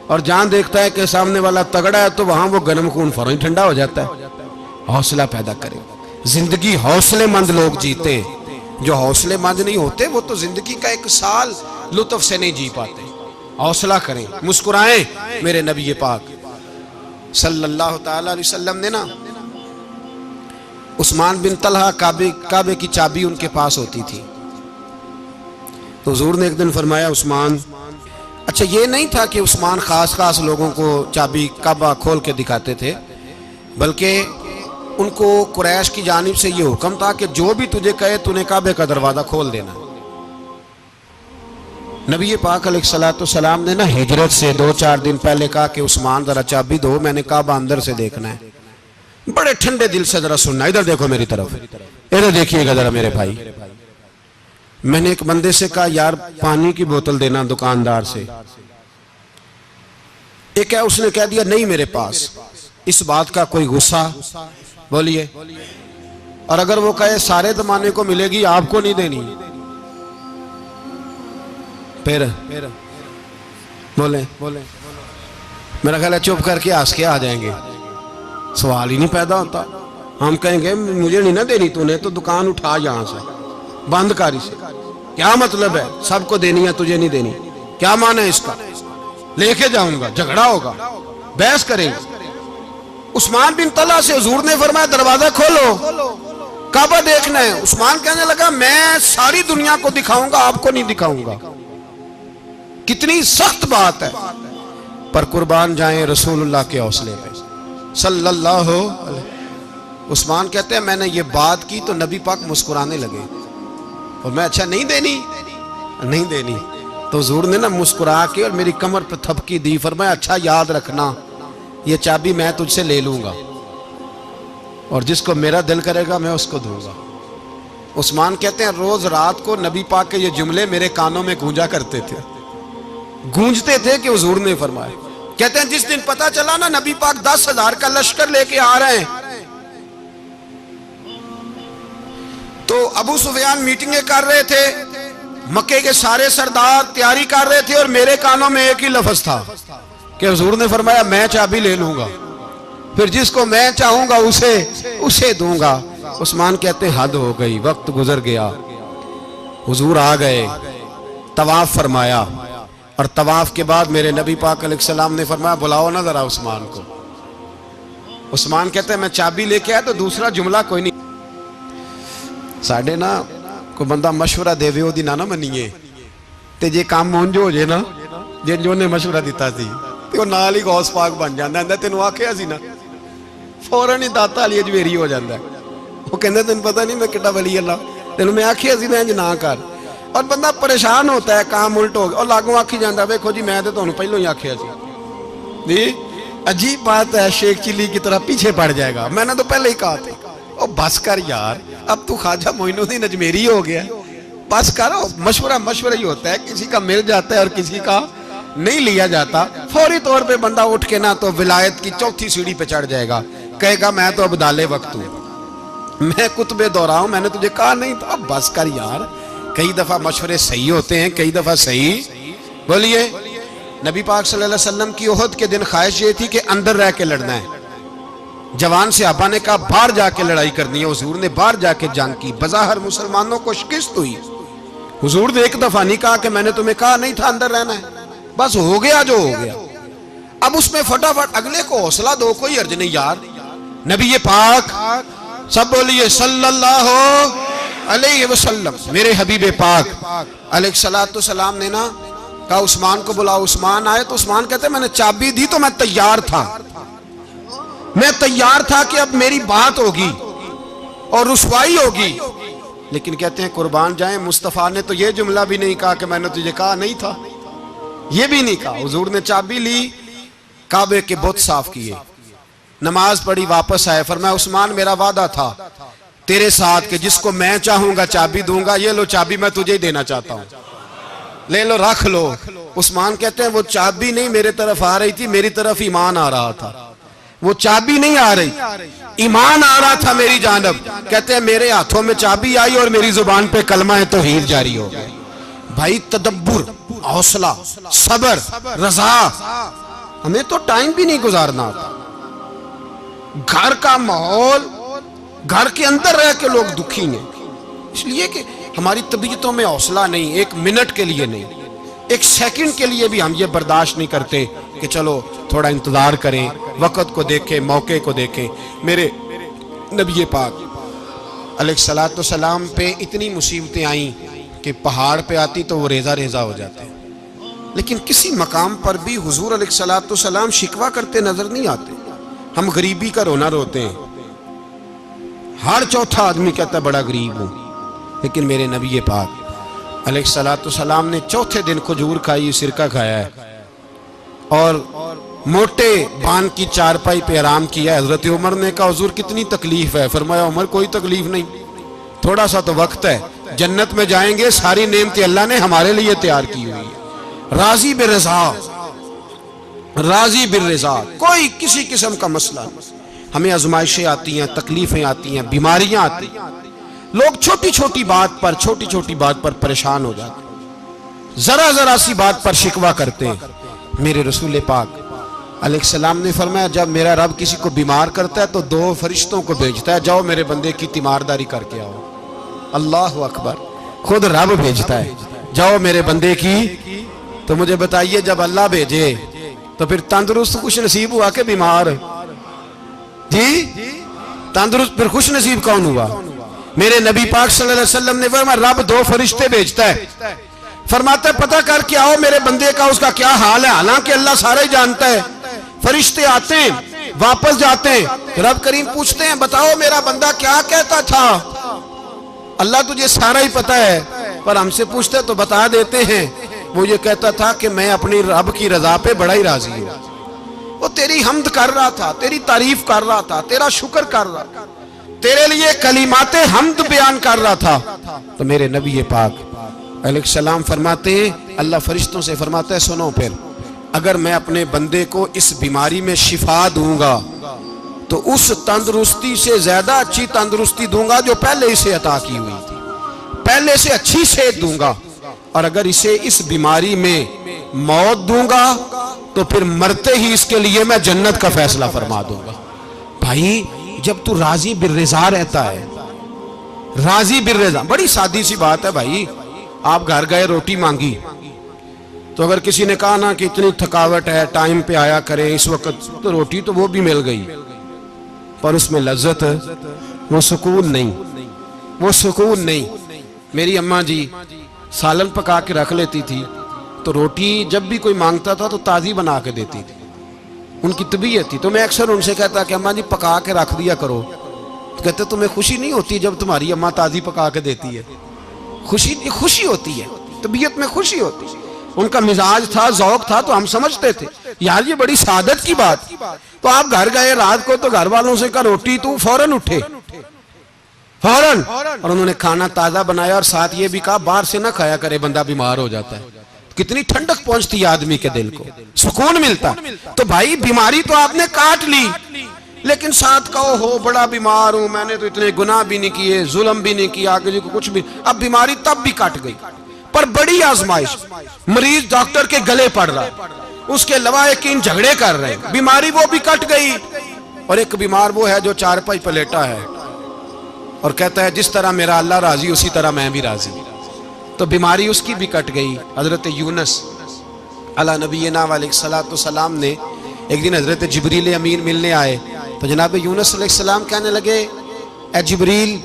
اور جہاں دیکھتا ہے کہ سامنے والا تگڑا ہے تو وہاں وہ گرم خون فوراً ٹھنڈا ہو جاتا ہے۔ حوصلہ پیدا کرے، زندگی حوصلے مند لوگ جیتے، جو حوصلے مند نہیں ہوتے وہ تو زندگی کا ایک سال لطف سے نہیں جی پاتے۔ حوصلہ کریں، مسکرائیں۔ میرے نبی پاک صلی اللہ تعالی علیہ وسلم نے نا عثمان بن طلحہ کعبے کی چابی ان کے پاس ہوتی تھی، تو حضور نے ایک دن فرمایا عثمان، اچھا یہ نہیں تھا کہ عثمان خاص لوگوں کو چابی کعبہ کھول کے دکھاتے تھے، بلکہ ان کو قریش کی جانب سے یہ حکم تھا کہ جو بھی تجھے کہے تو نے کعبے کا دروازہ کھول دینا۔ نبی پاک علیہ السلام نے نا ہجرت سے 2-4 دن پہلے کہا کہ عثمان ذرا چابی دو، میں نے کعبہ اندر سے دیکھنا ہے۔ بڑے ٹھنڈے دل سے ذرا سننا، ادھر دیکھو میری طرف، ادھر دیکھیے گا ذرا میرے بھائی۔ میں نے ایک بندے سے کہا یار پانی کی بوتل دینا دکاندار سے، ایک ہے اس نے کہہ دیا نہیں میرے پاس۔ اس بات کا کوئی غصہ بولیے، اور اگر وہ کہے سارے زمانے کو ملے گی آپ کو نہیں دینی، پھر بولیں میرا خیال ہے چپ کر کے ہنس کے آ جائیں گے، سوال ہی نہیں پیدا ہوتا۔ ہم کہیں گے مجھے نہیں نہ دینی، تو نے تو دکان اٹھا یہاں سے بند کاری سے، کیا مطلب ہے سب کو دینی ہے تجھے نہیں دینی، کیا معنی ہے اس کا؟ لے کے جاؤں گا، جھگڑا ہوگا، بحث کریں گے۔ عثمان بن طلحہ سے حضور نے فرمایا دروازہ کھولو، کعبہ دیکھنا ہے۔ عثمان کہنے لگا میں ساری دنیا کو دکھاؤں گا، آپ کو نہیں دکھاؤں گا۔ کتنی سخت بات ہے، پر قربان جائیں رسول اللہ کے حوصلے پہ صلی اللہ علیہ۔ عثمان کہتے ہیں میں نے یہ بات کی تو نبی پاک مسکرانے لگے، اور میں اچھا نہیں دینی، تو حضور نے نا مسکرا کے اور میری کمر پہ تھپکی دی، فرمایا اچھا یاد رکھنا یہ چابی میں تجھ سے لے لوں گا، اور جس کو میرا دل کرے گا میں اس کو دوں گا۔ عثمان کہتے ہیں روز رات کو نبی پاک کے یہ جملے میرے کانوں میں گونجتے تھے کہ حضور نے فرمایا۔ کہتے ہیں جس دن پتہ چلا نا نبی پاک 10,000 کا لشکر لے کے آ رہے ہیں، تو ابو سفیان میٹنگیں کر رہے تھے، مکے کے سارے سردار تیاری کر رہے تھے، اور میرے کانوں میں ایک ہی لفظ تھا کہ حضور نے فرمایا میں چابی لے لوں گا، پھر جس کو میں چاہوں گا اسے دوں گا۔ عثمان کہتے ہیں حد ہو گئی، وقت گزر گیا، حضور آ گئے، طواف فرمایا، اور طواف کے بعد میرے نبی پاک علیہ السلام نے فرمایا بلاؤ نا ذرا عثمان کو۔ عثمان کہتے ہیں میں چابی لے کے آیا تو دوسرا جملہ کوئی نہیں۔ ساڑھے نا کوئی بندہ مشورہ دے وے دی نہ منیے، تے جے کام مونجو ہو جائے نا، جن جو نے مشورہ دیتا سی تے وہ نال ہی غوث پاک بن جاندا ہے، تینوں آکھیا سی نا، فوراً ہی داتا علی اجمیری ہو جاندا ہے۔ وہ کہندے تینوں پتہ نہیں میں کڈا ولی اللہ، تینوں میں آکھیا سی میں انج نہ کر، اور بندہ پریشان ہوتا ہے، کام الٹ ہو گیا، اور لاگوں آکھی جاندا ہے ویکھو جی میں تے تانوں پہلوں ہی آکھیا سی۔ جی عجیب بات ہے، شیخ چلی کی طرح پیچھے پڑ جائے گا، میں نے تو پہلے ہی کہا تھا۔ او بس کر یار، اب تو خواجہ معین الدین اجمیری ہو گیا، بس کرو۔ مشورہ ہی ہوتا ہے، کسی کا مل جاتا ہے اور کسی کا نہیں لیا جاتا۔ فوری طور پہ بندہ اٹھ کے نا تو ولایت کی 4تھی سیڑھی پہ چڑھ جائے گا، کہے گا میں تو اب دالے وقت ہوں، میں کتب دورہ ہوں، میں نے تجھے کہا نہیں تھا۔ اب بس کر یار، کئی دفعہ مشورے صحیح ہوتے ہیں، کئی دفعہ صحیح بولیے۔ نبی پاک صلی اللہ علیہ وسلم کی احد کے دن خواہش یہ تھی کہ اندر رہ کے لڑنا ہے۔ جوان صحابہ نے کہا باہر جا کے لڑائی کرنی ہے، حضور نے باہر جا کے جنگ کی، بظاہر مسلمانوں کو شکست ہوئی۔ حضور نے ایک دفعہ نہیں کہا کہ میں نے تمہیں کہا نہیں تھا اندر رہنا ہے، بس ہو گیا جو ہو گیا۔ اب اس میں فٹافٹ اگلے کو حوصلہ دو، کوئی عرض نہیں یار۔ نبی پاک سب بولیے صلی اللہ علیہ وسلم، میرے حبیب پاک علیہ السلام نے نا کہا عثمان کو بلاؤ۔ عثمان آئے تو عثمان کہتے ہیں میں نے چابی دی تو میں تیار تھا کہ اب میری بات ہوگی اور رسوائی ہوگی، لیکن کہتے ہیں قربان جائیں مصطفیٰ نے تو یہ جملہ بھی نہیں کہا کہ میں نے تجھے کہا نہیں تھا، یہ بھی نہیں کہا۔ حضور نے چابی لی، کعبے کے بت صاف کیے، نماز پڑھی، واپس آئے، فرمایا عثمان میرا وعدہ تھا تیرے ساتھ کہ جس کو میں چاہوں گا چابی دوں گا، یہ لو چابی میں تجھے ہی دینا چاہتا ہوں، لے لو رکھ لو۔ عثمان کہتے ہیں وہ چابی نہیں میرے طرف آ رہی تھی، میری طرف ایمان آ رہا تھا، وہ چابی نہیں آ رہی، ایمان آ رہا تھا میری جانب۔ کہتے ہیں میرے ہاتھوں میں چابی آئی اور میری زبان پہ کلمہ توحید جاری ہو گیا۔ بھائی تدبر، حوصلہ، صبر، رضا، ہمیں تو ٹائم بھی نہیں گزارنا ہوتا. گھر کا ماحول، گھر کے اندر رہ کے لوگ دکھی ہیں، اس لیے کہ ہماری طبیعتوں میں حوصلہ نہیں، ایک منٹ کے لیے نہیں، ایک سیکنڈ کے لیے بھی ہم یہ برداشت نہیں کرتے کہ چلو تھوڑا انتظار کریں، وقت کو دیکھیں، موقع کو دیکھیں. میرے نبی پاک علیہ الصلوۃ والسلام پہ اتنی مصیبتیں آئیں کہ پہاڑ پہ آتی تو وہ ریزہ ریزہ ہو جاتے ہیں، لیکن کسی مقام پر بھی حضور علیہ الصلوۃ والسلام شکوہ کرتے نظر نہیں آتے. ہم غریبی کا رونا روتے ہیں، ہر چوتھا آدمی کہتا ہے بڑا غریب ہوں، لیکن میرے نبی پاک علیہ الصلوۃ والسلام نے چوتھے دن کھجور کھائی، سرکہ کھایا ہے اور موٹے بان کی چارپائی پہ آرام کیا ہے. حضرت عمر نے کہا حضور کتنی تکلیف ہے؟ فرمایا عمر کوئی تکلیف نہیں، تھوڑا سا تو وقت ہے، جنت میں جائیں گے، ساری نعمتیں اللہ نے ہمارے لیے تیار کی ہوئی ہے. راضی بالرضا، راضی بالرضا، کوئی کسی قسم کا مسئلہ نہیں. ہمیں آزمائشیں آتی ہیں، تکلیفیں آتی ہیں، بیماریاں آتی ہیں، لوگ چھوٹی چھوٹی بات پر پریشان ہو جاتے ہیں، ذرا ذرا سی بات پر شکوہ کرتے ہیں. میرے رسول پاک علیہ السلام نے فرمایا جب میرا رب کسی کو بیمار کرتا ہے تو 2 فرشتوں کو بھیجتا ہے، جاؤ میرے بندے کی تیمارداری کر کے آؤ. اللہ اکبر، خود رب بھیجتا ہے، جاؤ میرے بندے کی. تو مجھے بتائیے جب اللہ بھیجے تو پھر تندرست خوش نصیب ہوا کہ بیمار؟ جی تندرست پھر خوش نصیب کون ہوا؟ میرے نبی پاک صلی اللہ علیہ وسلم نے فرمایا رب 2 فرشتے بھیجتا ہے، فرماتا ہے پتہ کر کے آؤ میرے بندے کا اس کا کیا حال ہے، حالانکہ اللہ سارا ہی جانتا ہے. فرشتے آتے ہیں، واپس جاتے ہیں، رب کریم پوچھتے ہیں بتاؤ میرا بندہ کیا کہتا تھا؟ اللہ تجھے سارا ہی پتہ ہے، پر ہم سے پوچھتے تو بتا دیتے ہیں. وہ یہ کہتا تھا کہ میں اپنی رب کی رضا پہ بڑا ہی راضی ہوں، وہ تیری حمد کر رہا تھا، تیری تعریف کر رہا تھا، تیرا شکر کر رہا تھا، تیرے لیے کلمات حمد بیان کر رہا تھا. تو میرے نبی پاک علیہ السلام فرماتے ہیں، اللہ فرشتوں سے فرماتا ہے سنو پھر اگر میں اپنے بندے کو اس بیماری میں شفا دوں گا تو اس تندرستی سے زیادہ اچھی تندرستی دوں گا جو پہلے اسے عطا کی ہوئی تھی، پہلے سے اچھی صحت دوں گا، اور اگر اسے اس بیماری میں موت دوں گا تو پھر مرتے ہی اس کے لیے میں جنت کا فیصلہ فرما دوں گا. بھائی جب تو راضی بالرضا رہتا ہے، راضی بالرضا، بڑی سادی سی بات ہے بھائی. آپ گھر گئے روٹی مانگی تو اگر کسی نے کہا نا کہ اتنی تھکاوٹ ہے ٹائم پہ آیا کریں اس وقت، تو روٹی تو وہ بھی مل گئی پر اس میں لذت، وہ سکون نہیں، وہ سکون نہیں. میری اماں جی سالن پکا کے رکھ لیتی تھی تو روٹی جب بھی کوئی مانگتا تھا تو تازی بنا کے دیتی تھی، ان کی طبیعت تھی. تو میں اکثر ان سے کہتا کہ اماں جی پکا کے رکھ دیا کرو. تو کہتے تمہیں خوشی نہیں ہوتی جب تمہاری اماں تازی پکا کے دیتی ہے؟ خوشی ہوتی ہے، طبیعت میں خوشی ہوتی ہے. ان کا مزاج تھا، ذوق تھا، تو ہم سمجھتے تھے یار یہ بڑی سعادت کی بات. تو آپ گھر گئے رات کو تو گھر والوں سے کہا روٹی، تو فوراً اٹھے فوراً، اور انہوں نے کھانا تازہ بنایا اور ساتھ یہ بھی کہا باہر سے نہ کھایا کرے بندہ بیمار ہو جاتا ہے. کتنی ٹھنڈک پہنچتی ہے آدمی کے دل کو، سکون ملتا. تو بھائی بیماری تو آپ نے کاٹ لی لیکن ساتھ کہو ہو بڑا بیمار ہوں، میں نے تو اتنے گناہ بھی نہیں کیے، ظلم بھی نہیں کیا، کسی کو کچھ بھی. اب بیماری تب بھی کٹ گئی پر بڑی آزمائش، مریض ڈاکٹر کے گلے پڑ رہا ہے، اس کے لواحقین جھگڑے کر رہے ہیں، بیماری وہ بھی کٹ گئی. اور ایک بیمار وہ ہے جو چارپائی پہ لیٹا ہے اور کہتا ہے جس طرح میرا اللہ راضی اسی طرح میں بھی راضی. تو بیماری اس کی بھی کٹ گئی. حضرت یونس علی نبینا علیہ الصلوۃ والسلام نے ایک دن حضرت جبریل امین ملنے آئے تو جناب یونس علیہ السلام کہنے لگے اے جبریل،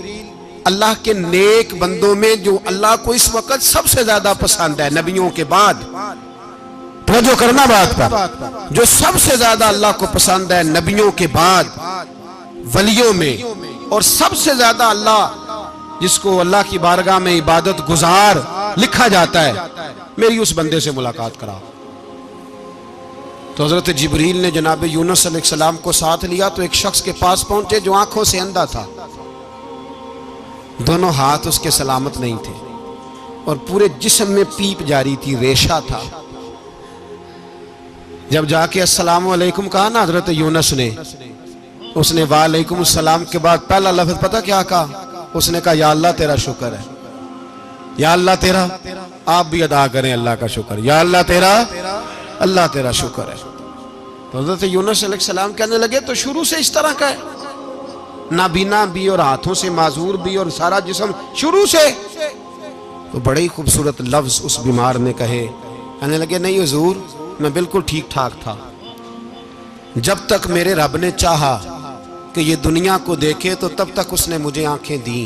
اللہ کے نیک بندوں میں جو اللہ کو اس وقت سب سے زیادہ پسند ہے نبیوں کے بعد، توجہ کرنا بات پر، جو سب سے زیادہ اللہ کو پسند ہے نبیوں کے بعد ولیوں میں، اور سب سے زیادہ اللہ جس کو اللہ کی بارگاہ میں عبادت گزار لکھا جاتا ہے، میری اس بندے سے ملاقات کرا. تو حضرت جبریل نے جناب یونس علیہ السلام کو ساتھ لیا تو ایک شخص کے پاس پہنچے جو آنکھوں سے اندھا تھا، دونوں ہاتھ اس کے سلامت نہیں تھے اور پورے جسم میں پیپ جاری تھی، ریشہ تھا. جب جا کے السلام علیکم کہا نا حضرت یونس نے، اس نے وعلیکم السلام کے بعد پہلا لفظ پتہ کیا کہا؟ اس نے کہا یا اللہ تیرا شکر ہے، یا اللہ تیرا، آپ بھی ادا کریں اللہ کا شکر، یا اللہ تیرا، اللہ تیرا شکر ہے۔ تو حضرت یونس علیہ السلام کہنے لگے تو شروع سے اس طرح کا ہے، نابینا بھی اور ہاتھوں سے معذور بھی اور سارا جسم شروع سے۔ تو بڑے ہی خوبصورت لفظ اس بیمار نے کہے، کہنے لگے نہیں حضور میں بالکل ٹھیک ٹھاک تھا، جب تک میرے رب نے چاہا کہ یہ دنیا کو دیکھے تو تب تک اس نے مجھے آنکھیں دیں،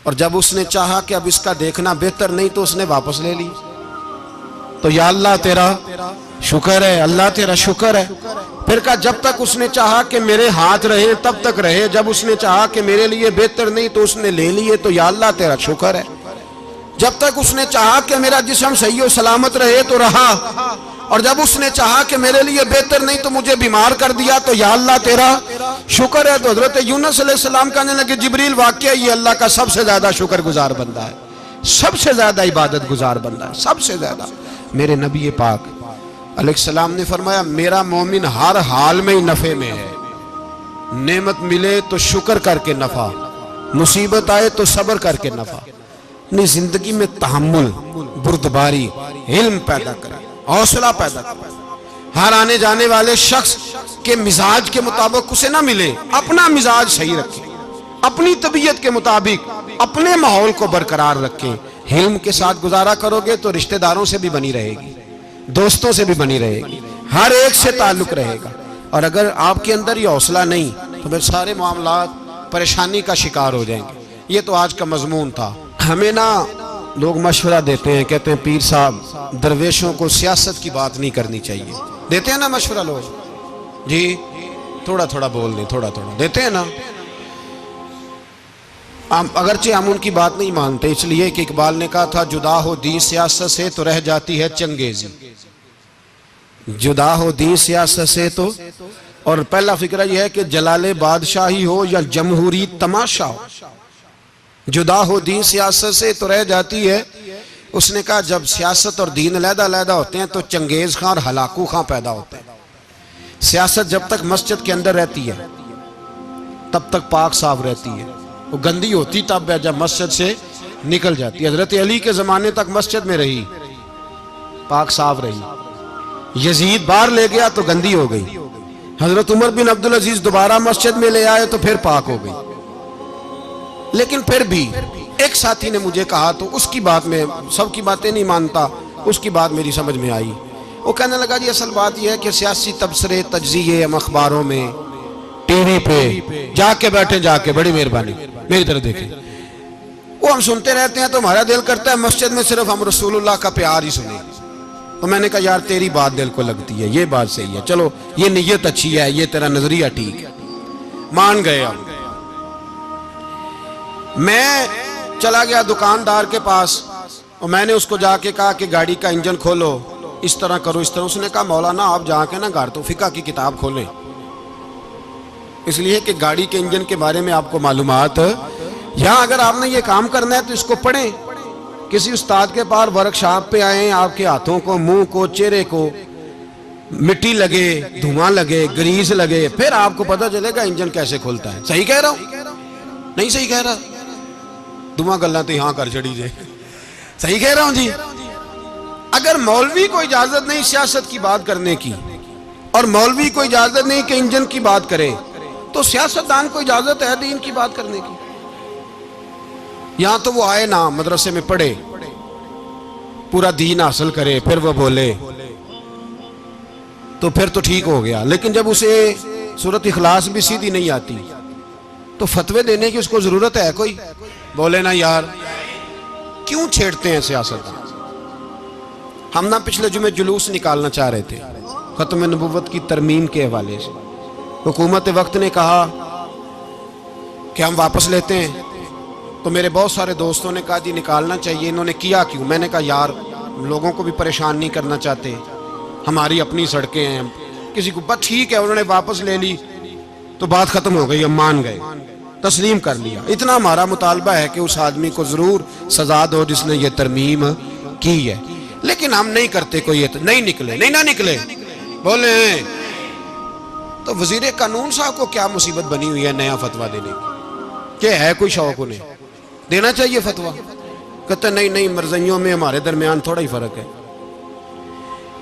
اور جب اس نے چاہا کہ اب اس کا دیکھنا بہتر نہیں تو اس نے واپس لے لی۔ تو یا اللہ تیرا شکر ہے، اللہ تیرا شکر ہے۔ پھر کہا جب تک اس نے چاہا کہ میرے ہاتھ رہے تب تک رہے، جب اس نے چاہا کہ میرے لیے بہتر نہیں تو اس نے لے لیے، تو یا اللہ تیرا شکر ہے۔ جب تک اس نے چاہا کہ میرا جسم صحیح و سلامت رہے تو رہا، اور جب اس نے چاہا کہ میرے لیے بہتر نہیں تو مجھے بیمار کر دیا، تو یا اللہ تیرا شکر ہے۔ تو حضرت یونس علیہ السلام کہنے لگے جبریل واقعہ یہ اللہ کا سب سے زیادہ شکر گزار بندہ ہے، سب سے زیادہ عبادت گزار بندہ ہے، سب سے زیادہ۔ میرے نبی پاک علیہ السلام نے فرمایا میرا مومن ہر حال میں ہی نفع میں ہے، نعمت ملے تو شکر کر کے نفع، مصیبت آئے تو صبر کر کے نفع، اپنی زندگی میں تحمل، بردباری، علم پیدا کرے، حوصلہ پیدا کرے۔ ہر آنے جانے والے شخص کے مزاج کے مطابق اسے نہ ملے، اپنا مزاج صحیح رکھے، اپنی طبیعت کے مطابق اپنے ماحول کو برقرار رکھیں۔ علم کے ساتھ گزارا کرو گے تو رشتہ داروں سے بھی بنی رہے گی، دوستوں سے بھی بنی رہے گی، ہر ایک سے تعلق رہے گا۔ اور اگر آپ کے اندر یہ حوصلہ نہیں تو پھر سارے معاملات پریشانی کا شکار ہو جائیں گے۔ یہ تو آج کا مضمون تھا۔ ہمیں نا لوگ مشورہ دیتے ہیں، کہتے ہیں پیر صاحب درویشوں کو سیاست کی بات نہیں کرنی چاہیے، دیتے ہیں نا مشورہ لوگ؟ جی تھوڑا تھوڑا بول دیں، تھوڑا تھوڑا دیتے ہیں نا۔ اگرچہ ہم ان کی بات نہیں مانتے، اس لیے کہ اقبال نے کہا تھا جدا ہو دین سیاست سے تو رہ جاتی ہے چنگیزی، جدا ہو دین سیاست سے تو۔ اور پہلا فکرہ یہ ہے کہ جلال بادشاہی ہو یا جمہوری تماشا ہو، جدا ہو دین سیاست سے تو رہ جاتی ہے۔ اس نے کہا جب سیاست اور دین علیحدہ علیحدہ ہوتے ہیں تو چنگیز خان اور ہلاکو خان پیدا ہوتے ہیں۔ سیاست جب تک مسجد کے اندر رہتی ہے تب تک پاک صاف رہتی ہے، وہ گندی ہوتی تب ہے جب مسجد سے نکل جاتی ہے۔ حضرت علی کے زمانے تک مسجد میں رہی، پاک صاف رہی، یزید باہر لے گیا تو گندی ہو گئی، حضرت عمر بن عبدالعزیز دوبارہ مسجد میں لے آئے تو پھر پاک ہو گئی۔ لیکن پھر بھی ایک ساتھی نے مجھے کہا تو اس کی بات میں، سب کی باتیں نہیں مانتا، اس کی بات میری سمجھ میں آئی۔ وہ کہنے لگا جی اصل بات یہ ہے کہ سیاسی تبصرے تجزیے ہم اخباروں میں ٹی وی پہ جا کے بیٹھے، جا کے بڑی مہربانی میری طرف دیکھیں، وہ ہم سنتے رہتے ہیں تو ہمارا دل کرتا ہے مسجد میں صرف ہم رسول اللہ کا پیار ہی سنیں۔ تو میں نے کہا یار تیری بات دل کو لگتی ہے، یہ بات صحیح ہے، چلو یہ نیت اچھی ہے، یہ تیرا نظریہ ٹھیک ہے، مان گئے ہم۔ میں چلا گیا دکاندار کے پاس اور میں نے اس کو جا کے کہا کہ گاڑی کا انجن کھولو، اس طرح کرو اس طرح۔ اس نے کہا مولانا آپ جا کے نا گھر تو فقہ کی کتاب کھولیں، اس لیے کہ گاڑی کے انجن کے بارے میں آپ کو معلومات، یہاں اگر آپ نے یہ کام کرنا ہے تو اس کو پڑھیں، کسی استاد کے پاس ورکشاپ پہ آئیں، آپ کے ہاتھوں کو، منہ کو، چہرے کو مٹی لگے، دھواں لگے، گریس لگے، پھر آپ کو پتہ چلے گا انجن کیسے کھلتا ہے۔ صحیح کہہ رہا ہوں؟ نہیں صحیح کہہ رہا؟ دعا گلہ تو یہاں کر چڑی جائے، صحیح کہہ رہا ہوں جی؟ اگر مولوی کو اجازت نہیں سیاست کی بات کرنے کی، اور مولوی کو اجازت نہیں کہ انجن کی بات کرے، تو سیاستدان کو اجازت ہے دین کی بات کرنے کی؟ یہاں تو وہ آئے نا مدرسے میں پڑھے، پورا دین حاصل کرے، پھر وہ بولے تو پھر تو ٹھیک ہو گیا۔ لیکن جب اسے سورۃ اخلاص بھی سیدھی نہیں آتی تو فتوے دینے کی اس کو ضرورت ہے کوئی؟ بولے نا یار کیوں چھیڑتے ہیں سیاست؟ ہم نا پچھلے جمعے جلوس نکالنا چاہ رہے تھے ختم نبوت کی ترمیم کے حوالے سے، حکومت وقت نے کہا کہ ہم واپس لیتے ہیں، تو میرے بہت سارے دوستوں نے کہا جی نکالنا چاہیے، انہوں نے کیا کیوں؟ میں نے کہا یار لوگوں کو بھی پریشان نہیں کرنا چاہتے، ہماری اپنی سڑکیں ہیں، کسی کو بس ٹھیک ہے، انہوں نے واپس لے لی تو بات ختم ہو گئی، ہم مان گئے، تسلیم کر لیا۔ اتنا ہمارا مطالبہ ہے کہ اس آدمی کو ضرور سزا دو جس نے یہ ترمیم کی ہے، لیکن ہم نہیں کرتے، کوئی نہیں نکلے، نہیں نہ نکلے بولے ہیں۔ تو وزیر قانون صاحب کو کیا مصیبت بنی ہوئی ہے نیا فتویٰ دینے کی؟ کہ ہے کوئی شوق انہیں دینا چاہیے فتویٰ؟ کہتے نہیں نہیں مرزائیوں میں ہمارے درمیان تھوڑا ہی فرق ہے.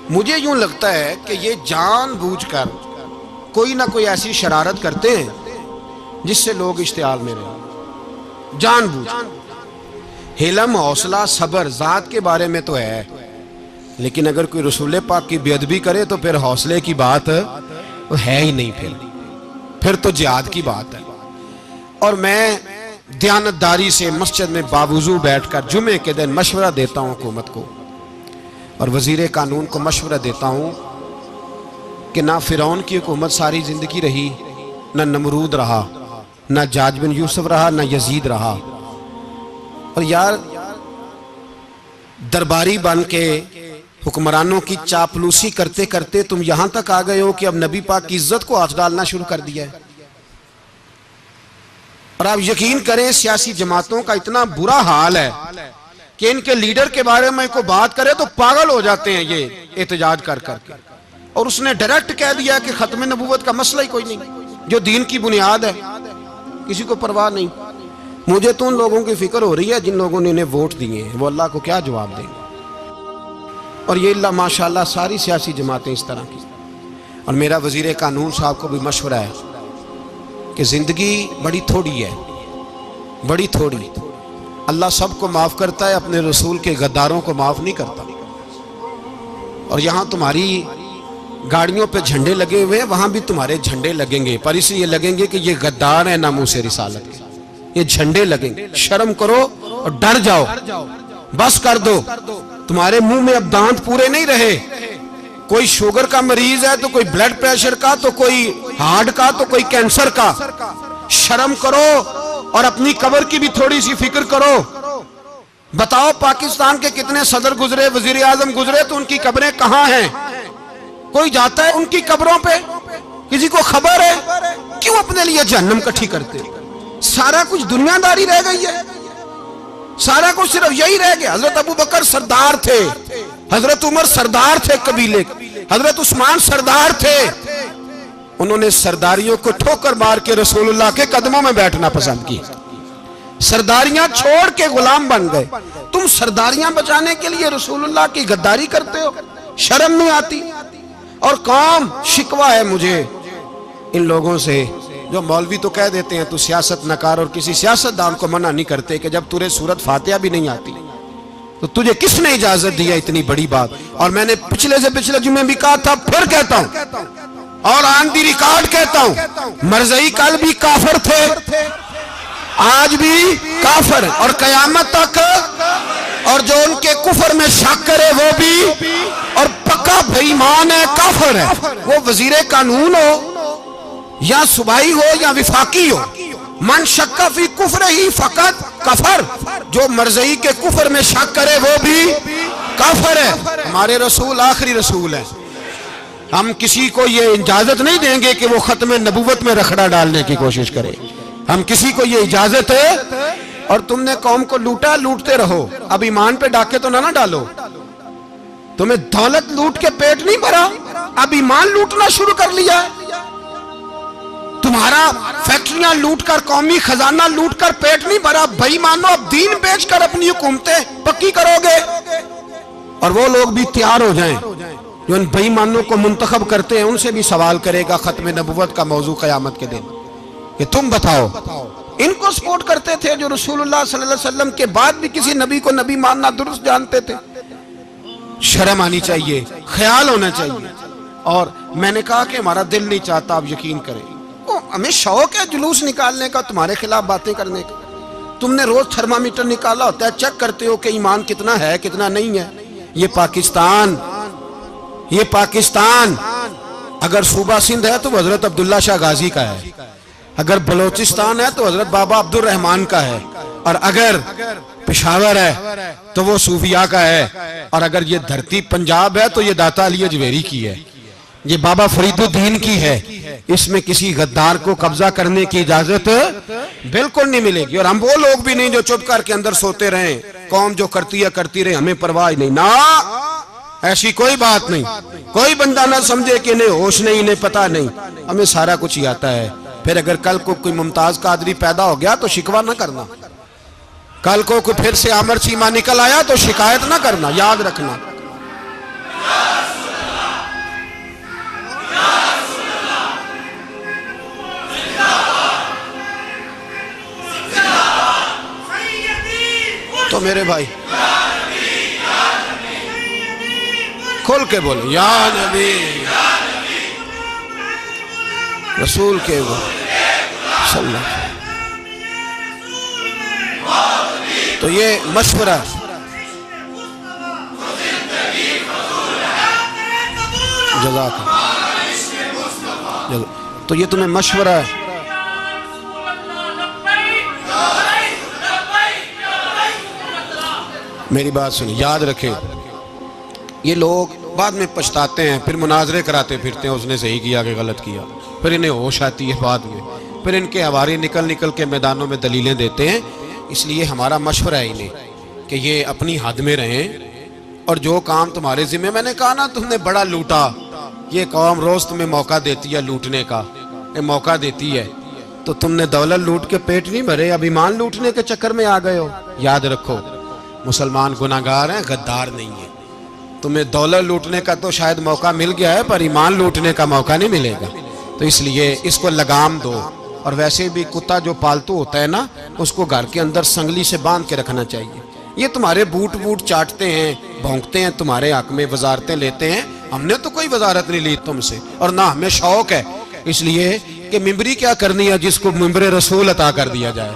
مجھے یوں لگتا ہے کہ یہ جان بوجھ کر کوئی نہ کوئی ایسی شرارت کرتے ہیں جس سے لوگ اشتعال میں رہیں. جان بوجھ. حلم، حوصلہ، صبر ذات کے بارے میں تو ہے، لیکن اگر کوئی رسول پاک کی بے ادبی کرے تو پھر حوصلے کی بات ہے ہی نہیں. پھر تو جہاد کی بات ہے. اور میں دیانتداری سے مسجد میں باوضو بیٹھ کر جمعے کے دن مشورہ دیتا ہوں حکومت کو اور وزیر قانون کو مشورہ دیتا ہوں کہ نہ فرعون کی حکومت ساری زندگی رہی، نہ نمرود رہا، نہ جاج بن یوسف رہا، نہ یزید رہا. اور یار درباری بن کے حکمرانوں کی چاپلوسی کرتے کرتے تم یہاں تک آ گئے ہو کہ اب نبی پاک کی عزت کو آنچ ڈالنا شروع کر دیا ہے. اور آپ یقین کریں سیاسی جماعتوں کا اتنا برا حال ہے کہ ان کے لیڈر کے بارے میں کوئی بات کرے تو پاگل ہو جاتے ہیں یہ احتجاج کر کر کے. اور اس نے ڈائریکٹ کہہ دیا کہ ختم نبوت کا مسئلہ ہی کوئی نہیں، جو دین کی بنیاد ہے، کسی کو پرواہ نہیں. مجھے تو ان لوگوں کی فکر ہو رہی ہے جن لوگوں نے انہیں ووٹ دیے ہیں، وہ اللہ کو کیا جواب دیں گے. اور یہ اللہ ماشاءاللہ ساری سیاسی جماعتیں اس طرح کی. اور میرا وزیر قانون صاحب کو بھی مشورہ ہے کہ زندگی بڑی تھوڑی ہے، بڑی تھوڑی. اللہ سب کو معاف کرتا ہے، اپنے رسول کے غداروں کو معاف نہیں کرتا. اور یہاں تمہاری گاڑیوں پہ جھنڈے لگے ہوئے ہیں، وہاں بھی تمہارے جھنڈے لگیں گے، پر اس لیے لگیں گے کہ یہ غدار ہیں ناموس رسالت کے. یہ جھنڈے لگیں گے. شرم کرو اور ڈر جاؤ، بس کر دو. تمہارے منہ میں اب دانت پورے نہیں رہے. کوئی شوگر کا مریض ہے تو کوئی بلڈ پریشر کا، تو کوئی ہارٹ کا، تو کوئی کینسر کا. شرم کرو اور اپنی قبر کی بھی تھوڑی سی فکر کرو. بتاؤ پاکستان کے کتنے صدر گزرے، وزیر اعظم گزرے، تو ان کی قبریں کہاں ہیں؟ کوئی جاتا ہے ان کی قبروں پہ؟ کسی کو خبر ہے؟ کیوں اپنے لیے جہنم کٹھی کرتے؟ سارا کچھ دنیا داری رہ گئی ہے، سارا کچھ صرف یہی رہ گیا. حضرت ابو بکر سردار تھے، حضرت عمر سردار تھے قبیلے، حضرت عثمان سردار تھے. انہوں نے سرداریوں کو ٹھوکر مار کے رسول اللہ کے قدموں میں بیٹھنا پسند کی. سرداریاں چھوڑ کے غلام بن گئے. تم سرداریاں بچانے کے لیے رسول اللہ کی غداری کرتے ہو، شرم نہیں آتی. اور قوم شکوہ ہے مجھے ان لوگوں سے جو مولوی تو کہہ دیتے ہیں تو سیاست نکار، اور کسی سیاستدان کو منع نہیں کرتے کہ جب تجھے سورت فاتحہ بھی نہیں آتی تو تجھے کس نے اجازت دیا اتنی بڑی بات. اور میں نے پچھلے سے پچھلے جمعے بھی کہا تھا، پھر کہتا ہوں اور آن دی ریکارڈ کہتا ہوں، مرزائی کل بھی کافر تھے، آج بھی کافر، اور قیامت تک. اور جو ان کے کفر میں شک کرے وہ بھی، اور پکا بے ایمان ہے، کافر ہے. وہ وزیر قانون ہو یا صوبائی ہو یا وفاقی ہو، من شک فی کفر ہی فقط کفر. جو مرزائی کے کفر میں شک کرے وہ بھی کافر ہے. ہمارے رسول آخری رسول ہے. ہم کسی کو یہ اجازت نہیں دیں گے کہ وہ ختم نبوت میں رکھڑا ڈالنے کی کوشش کرے. ہم کسی کو یہ اجازت ہے. اور تم نے قوم کو لوٹا، لوٹتے رہو. اب ایمان پہ ڈاکے تو نہ ڈالو. تمہیں دولت لوٹ کے پیٹ نہیں بھرا، اب ایمان لوٹنا شروع کر لیا. تمہارا فیکٹریاں لوٹ کر، قومی خزانہ لوٹ کر پیٹ نہیں بھرا. بھائی مانو اب دین بیچ کر اپنی حکومتیں پکی کرو گے. اور وہ لوگ بھی تیار ہو جائیں جو ان بھائی مانوں کو منتخب کرتے ہیں، ان سے بھی سوال کرے گا ختم نبوت کا موضوع قیامت کے دن کہ تم بتاؤ. ان کو سپورٹ کرتے تھے جو رسول اللہ صلی اللہ علیہ وسلم کے بعد بھی کسی نبی کو نبی ماننا درست جانتے تھے. شرم آنی چاہیے، خیال ہونا چاہیے. اور میں نے کہا کہ ہمارا دل نہیں چاہتا، آپ یقین کریں. ہمیں شوق ہے جلوس نکالنے کا، تمہارے خلاف باتیں کرنے کا. تم نے روز تھرمامیٹر نکالا ہوتا ہے، چیک کرتے ہو کہ ایمان کتنا ہے کتنا نہیں ہے. یہ پاکستان اگر صوبہ سندھ ہے تو حضرت عبداللہ شاہ غازی کا ہے، اگر بلوچستان ہے تو حضرت بابا عبد الرحمان کا ہے، اور اگر پشاور ہے تو وہ صوفیاء کا ہے، اور اگر یہ دھرتی پنجاب ہے تو یہ داتا علی اجویری کی ہے، یہ بابا فرید الدین کی ہے. اس میں کسی غدار کو قبضہ کرنے کی اجازت بالکل نہیں ملے گی. اور ہم وہ لوگ بھی نہیں جو چپ کر کے اندر سوتے رہیں، قوم جو کرتی ہے کرتی رہے، ہمیں پرواہ نہیں. نا، ایسی کوئی بات نہیں. کوئی بندہ نہ سمجھے کہ انہیں ہوش نہیں، انہیں پتہ نہیں. ہمیں سارا کچھ ہی آتا ہے. پھر اگر کل کو کوئی ممتاز قادری پیدا ہو گیا تو شکوہ نہ کرنا. کل کو کوئی پھر سے آمر چیمہ نکل آیا تو شکایت نہ کرنا، یاد رکھنا۔ تو میرے بھائی کھول کے بولے یا نبی رسول کے صلی اللہ علیہ وسلم۔ تو یہ مشورہ جزاک اللہ، تو یہ تمہیں مشورہ ہے۔ میری بات سنیں، یاد رکھیں، یہ لوگ بعد میں پچھتاتے ہیں، پھر مناظرے کراتے پھرتے ہیں، اس نے صحیح کیا کہ غلط کیا، پھر انہیں ہوش آتی ہے بعد میں، پھر ان کے حواری نکل کے میدانوں میں دلیلیں دیتے ہیں۔ اس لیے ہمارا مشورہ ہے انہیں کہ یہ اپنی حد میں رہیں، اور جو کام تمہارے ذمہ، میں نے کہا نا تم نے بڑا لوٹا، یہ قوم روز تمہیں موقع دیتی ہے لوٹنے کا، یہ موقع دیتی ہے، تو تم نے دولت لوٹ کے پیٹ نہیں بھرے، اب ایمان لوٹنے کے چکر میں آ گئے ہو۔ یاد رکھو، مسلمان گناہگار ہیں، غدار نہیں ہیں۔ تمہیں دولت لوٹنے کا تو شاید موقع مل گیا ہے، پر ایمان لوٹنے کا موقع نہیں ملے گا، تو اس لیے اس کو لگام دو۔ اور ویسے بھی کتا جو پالتو ہوتا ہے نا، اس کو گھر کے اندر سنگلی سے باندھ کے رکھنا چاہیے۔ یہ تمہارے بوٹ چاٹتے ہیں، بھونکتے ہیں، تمہارے حق میں وزارتیں لیتے ہیں، ہم نے تو کوئی وزارت نہیں لی تم سے، اور نہ ہمیں شوق ہے، اس لیے کہ ممبری کیا کرنی ہے جس کو ممبر رسول عطا کر دیا جائے،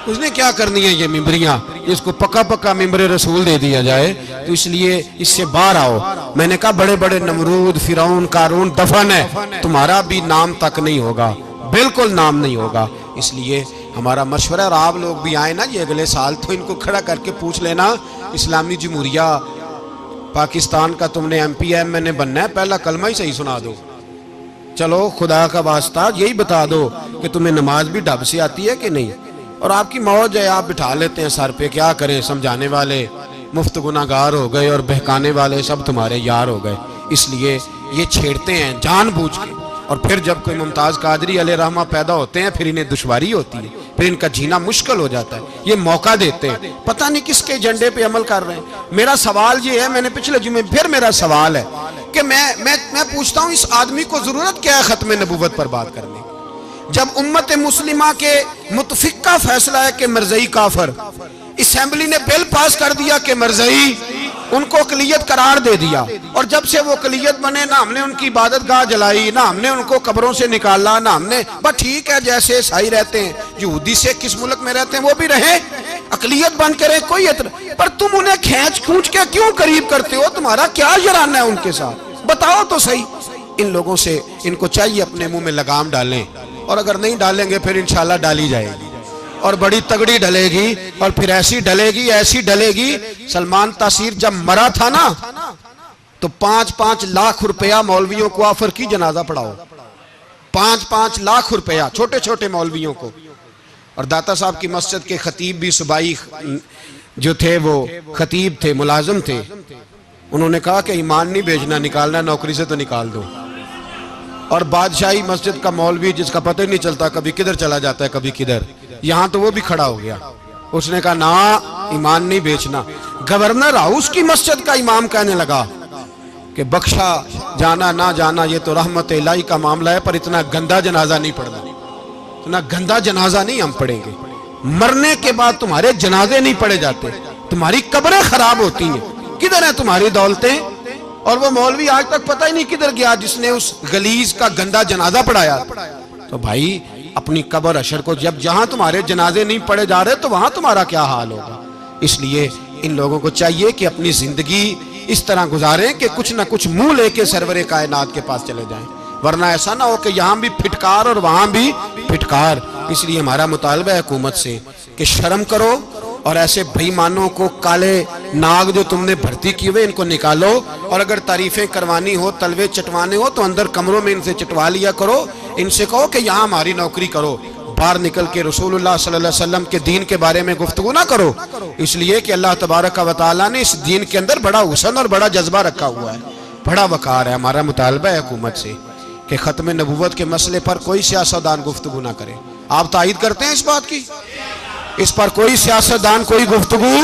اس نے کیا کرنی ہے یہ ممبریاں جس کو پکا ممبر رسول دے دیا جائے، تو اس لیے اس سے باہر آؤ۔ میں نے کہا بڑے بڑے نمرود، فرعون، قارون دفن ہے، تمہارا بھی نام تک نہیں ہوگا، بالکل نام نہیں ہوگا۔ اس لیے ہمارا مشورہ، اور آپ لوگ بھی آئیں نا یہ اگلے سال، تو ان کو کھڑا کر کے پوچھ لینا، اسلامی جمہوریہ پاکستان کا تم نے MPM میں نے بننا ہے، پہلا کلمہ ہی صحیح سنا دو، چلو خدا کا واسطہ یہی بتا دو کہ تمہیں نماز بھی ڈھب سے آتی ہے کہ نہیں، اور آپ کی موج ہے، آپ بٹھا لیتے ہیں سر پہ، کیا کریں، سمجھانے والے مفت گناہگار ہو گئے اور بہکانے والے سب تمہارے یار ہو گئے۔ اس لیے یہ چھیڑتے ہیں جان بوجھ کے، اور پھر جب کوئی ممتاز قادری علیہ رحمہ پیدا ہوتے ہیں، پھر انہیں دشواری ہوتی ہے، پھر ان کا جینا مشکل ہو جاتا ہے۔ یہ موقع دیتے ہیں، پتہ نہیں کس کے ایجنڈے پہ عمل کر رہے ہیں۔ میرا سوال یہ ہے، میں نے پچھلے جمعے پھر میرا سوال ہے کہ میں پوچھتا ہوں، اس آدمی کو ضرورت کیا ہے ختم نبوت پر بات کرنے؟ جب امت مسلمہ کے متفق کا فیصلہ ہے کہ مرزائی کافر، اسمبلی نے بل پاس کر دیا کہ مرزائی، ان کو اقلیت قرار دے دیا، اور جب سے وہ اقلیت بنے، نہ ہم نے ان کی عبادت گاہ جلائی، نہ ہم نے ان کو قبروں سے نکالا، نہ ہم نے، بس ٹھیک ہے جیسے عیسائی رہتے ہیں، یہودی سے کس ملک میں رہتے ہیں وہ بھی رہیں، اقلیت بن کے رہے، کوئی اعتراض، پر تم انہیں کھونچ کے کیوں قریب کرتے ہو؟ تمہارا کیا جرانہ ہے ان کے ساتھ؟ بتاؤ تو صحیح۔ ان لوگوں سے ان کو چاہیے اپنے منہ میں لگام ڈالیں، اور اگر نہیں ڈالیں گے پھر انشاءاللہ ڈالی جائے گی، اور بڑی تگڑی ڈلے گی، اور پھر ایسی ڈلے گی۔ سلمان تاثیر جب مرا تھا نا، تو 5-5 لاکھ روپیہ مولویوں کو آفر کی جنازہ پڑھاؤ، 5-5 لاکھ روپیہ چھوٹے چھوٹے مولویوں کو۔ اور داتا صاحب کی مسجد کے خطیب بھی صوبائی جو تھے، وہ خطیب تھے، ملازم تھے، انہوں نے کہا کہ ایمان نہیں بیچنا، نکالنا نوکری سے تو نکال دو۔ اور بادشاہی مسجد کا مولوی جس کا پتہ ہی نہیں چلتا، کبھی کدھر چلا جاتا ہے کبھی کدھر، یہاں تو وہ بھی کھڑا ہو گیا، اس نے کہا نا ایمان نہیں بیچنا۔ گورنر ہاؤس کی مسجد کا امام کہنے لگا کہ بخشا جانا نہ جانا یہ تو رحمت الہی کا معاملہ ہے، پر اتنا گندا جنازہ نہیں پڑھنا، اتنا گندا جنازہ نہیں ہم پڑھیں گے، مرنے کے بعد تمہارے جنازے نہیں پڑھے جاتے، تمہاری قبریں خراب ہوتی ہیں، کدھر ہیں تمہاری دولتیں؟ اور وہ مولوی آج تک پتہ ہی نہیں کدھر گیا جس نے اس غلیظ کا گندا جنازہ پڑھایا۔ تو بھائی اپنی قبر حشر کو، جب جہاں تمہارے جنازے نہیں پڑھے جا رہے تو وہاں تمہارا کیا حال ہوگا؟ اس لیے ان لوگوں کو چاہیے کہ اپنی زندگی اس طرح گزاریں کہ کچھ نہ کچھ منہ لے کے سرور کائنات کے پاس چلے جائیں، ورنہ ایسا نہ ہو کہ یہاں بھی پھٹکار اور وہاں بھی پھٹکار۔ اس لیے ہمارا مطالبہ ہے حکومت سے کہ شرم کرو، اور ایسے بھائیمانوں کو، کالے ناگ جو تم نے بھرتی کی ہوئے، ان کو نکالو، اور اگر تعریفیں کروانی ہو، تلوے چٹوانے ہو، تو اندر کمروں میں ان سے چٹوا لیا کرو، ان سے کہو کہ یہاں ہماری نوکری کرو، باہر نکل کے رسول اللہ صلی اللہ علیہ وسلم کے دین کے بارے میں گفتگو نہ کرو، اس لیے کہ اللہ تبارک و تعالیٰ نے اس دین کے اندر بڑا حسن اور بڑا جذبہ رکھا ہوا ہے، بڑا وقار ہے۔ ہمارا مطالبہ ہے حکومت سے کہ ختم نبوت کے مسئلے پر کوئی سیاستدان گفتگو نہ کرے۔ آپ تائید کرتے ہیں اس بات کی؟ اس پر کوئی سیاستدان کوئی گفتگو.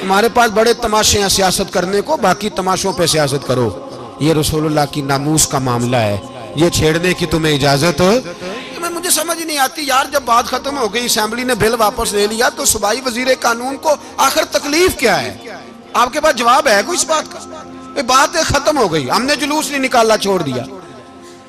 ہمارے پاس بڑے تماشے ہیں سیاست کرنے کو، باقی تماشوں پہ سیاست کرو. یہ رسول اللہ کی ناموس کا معاملہ ہے، یہ چھیڑنے کی تمہیں اجازت. مجھے سمجھ نہیں آتی یار، جب بات ختم ہو گئی، اسمبلی نے بل واپس لے لیا، تو صوبائی وزیر قانون کو آخر تکلیف کیا ہے؟ آپ کے پاس جواب ہے کوئی اس بات کا؟ بات ختم ہو گئی، ہم نے جلوس نہیں نکالا، چھوڑ دیا،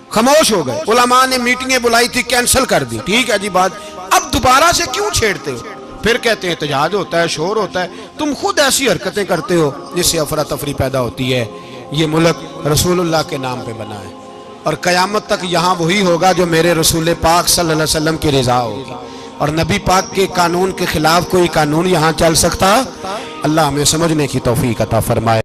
خاموش ہو گئے. علماء نے میٹنگیں بلائی تھی، کینسل کر دی، ٹھیک ہے جی بات. اب دوبارہ سے کیوں چھیڑتے ہو؟ پھر کہتے ہیں احتجاج ہوتا ہے، شور ہوتا ہے. تم خود ایسی حرکتیں کرتے ہو جس سے افراتفری پیدا ہوتی ہے. یہ ملک رسول اللہ کے نام پہ بنا ہے، اور قیامت تک یہاں وہی ہوگا جو میرے رسول پاک صلی اللہ علیہ وسلم کی رضا ہوگی. اور نبی پاک کے قانون کے خلاف کوئی قانون یہاں چل سکتا؟ اللہ ہمیں سمجھنے کی توفیق عطا فرمائے.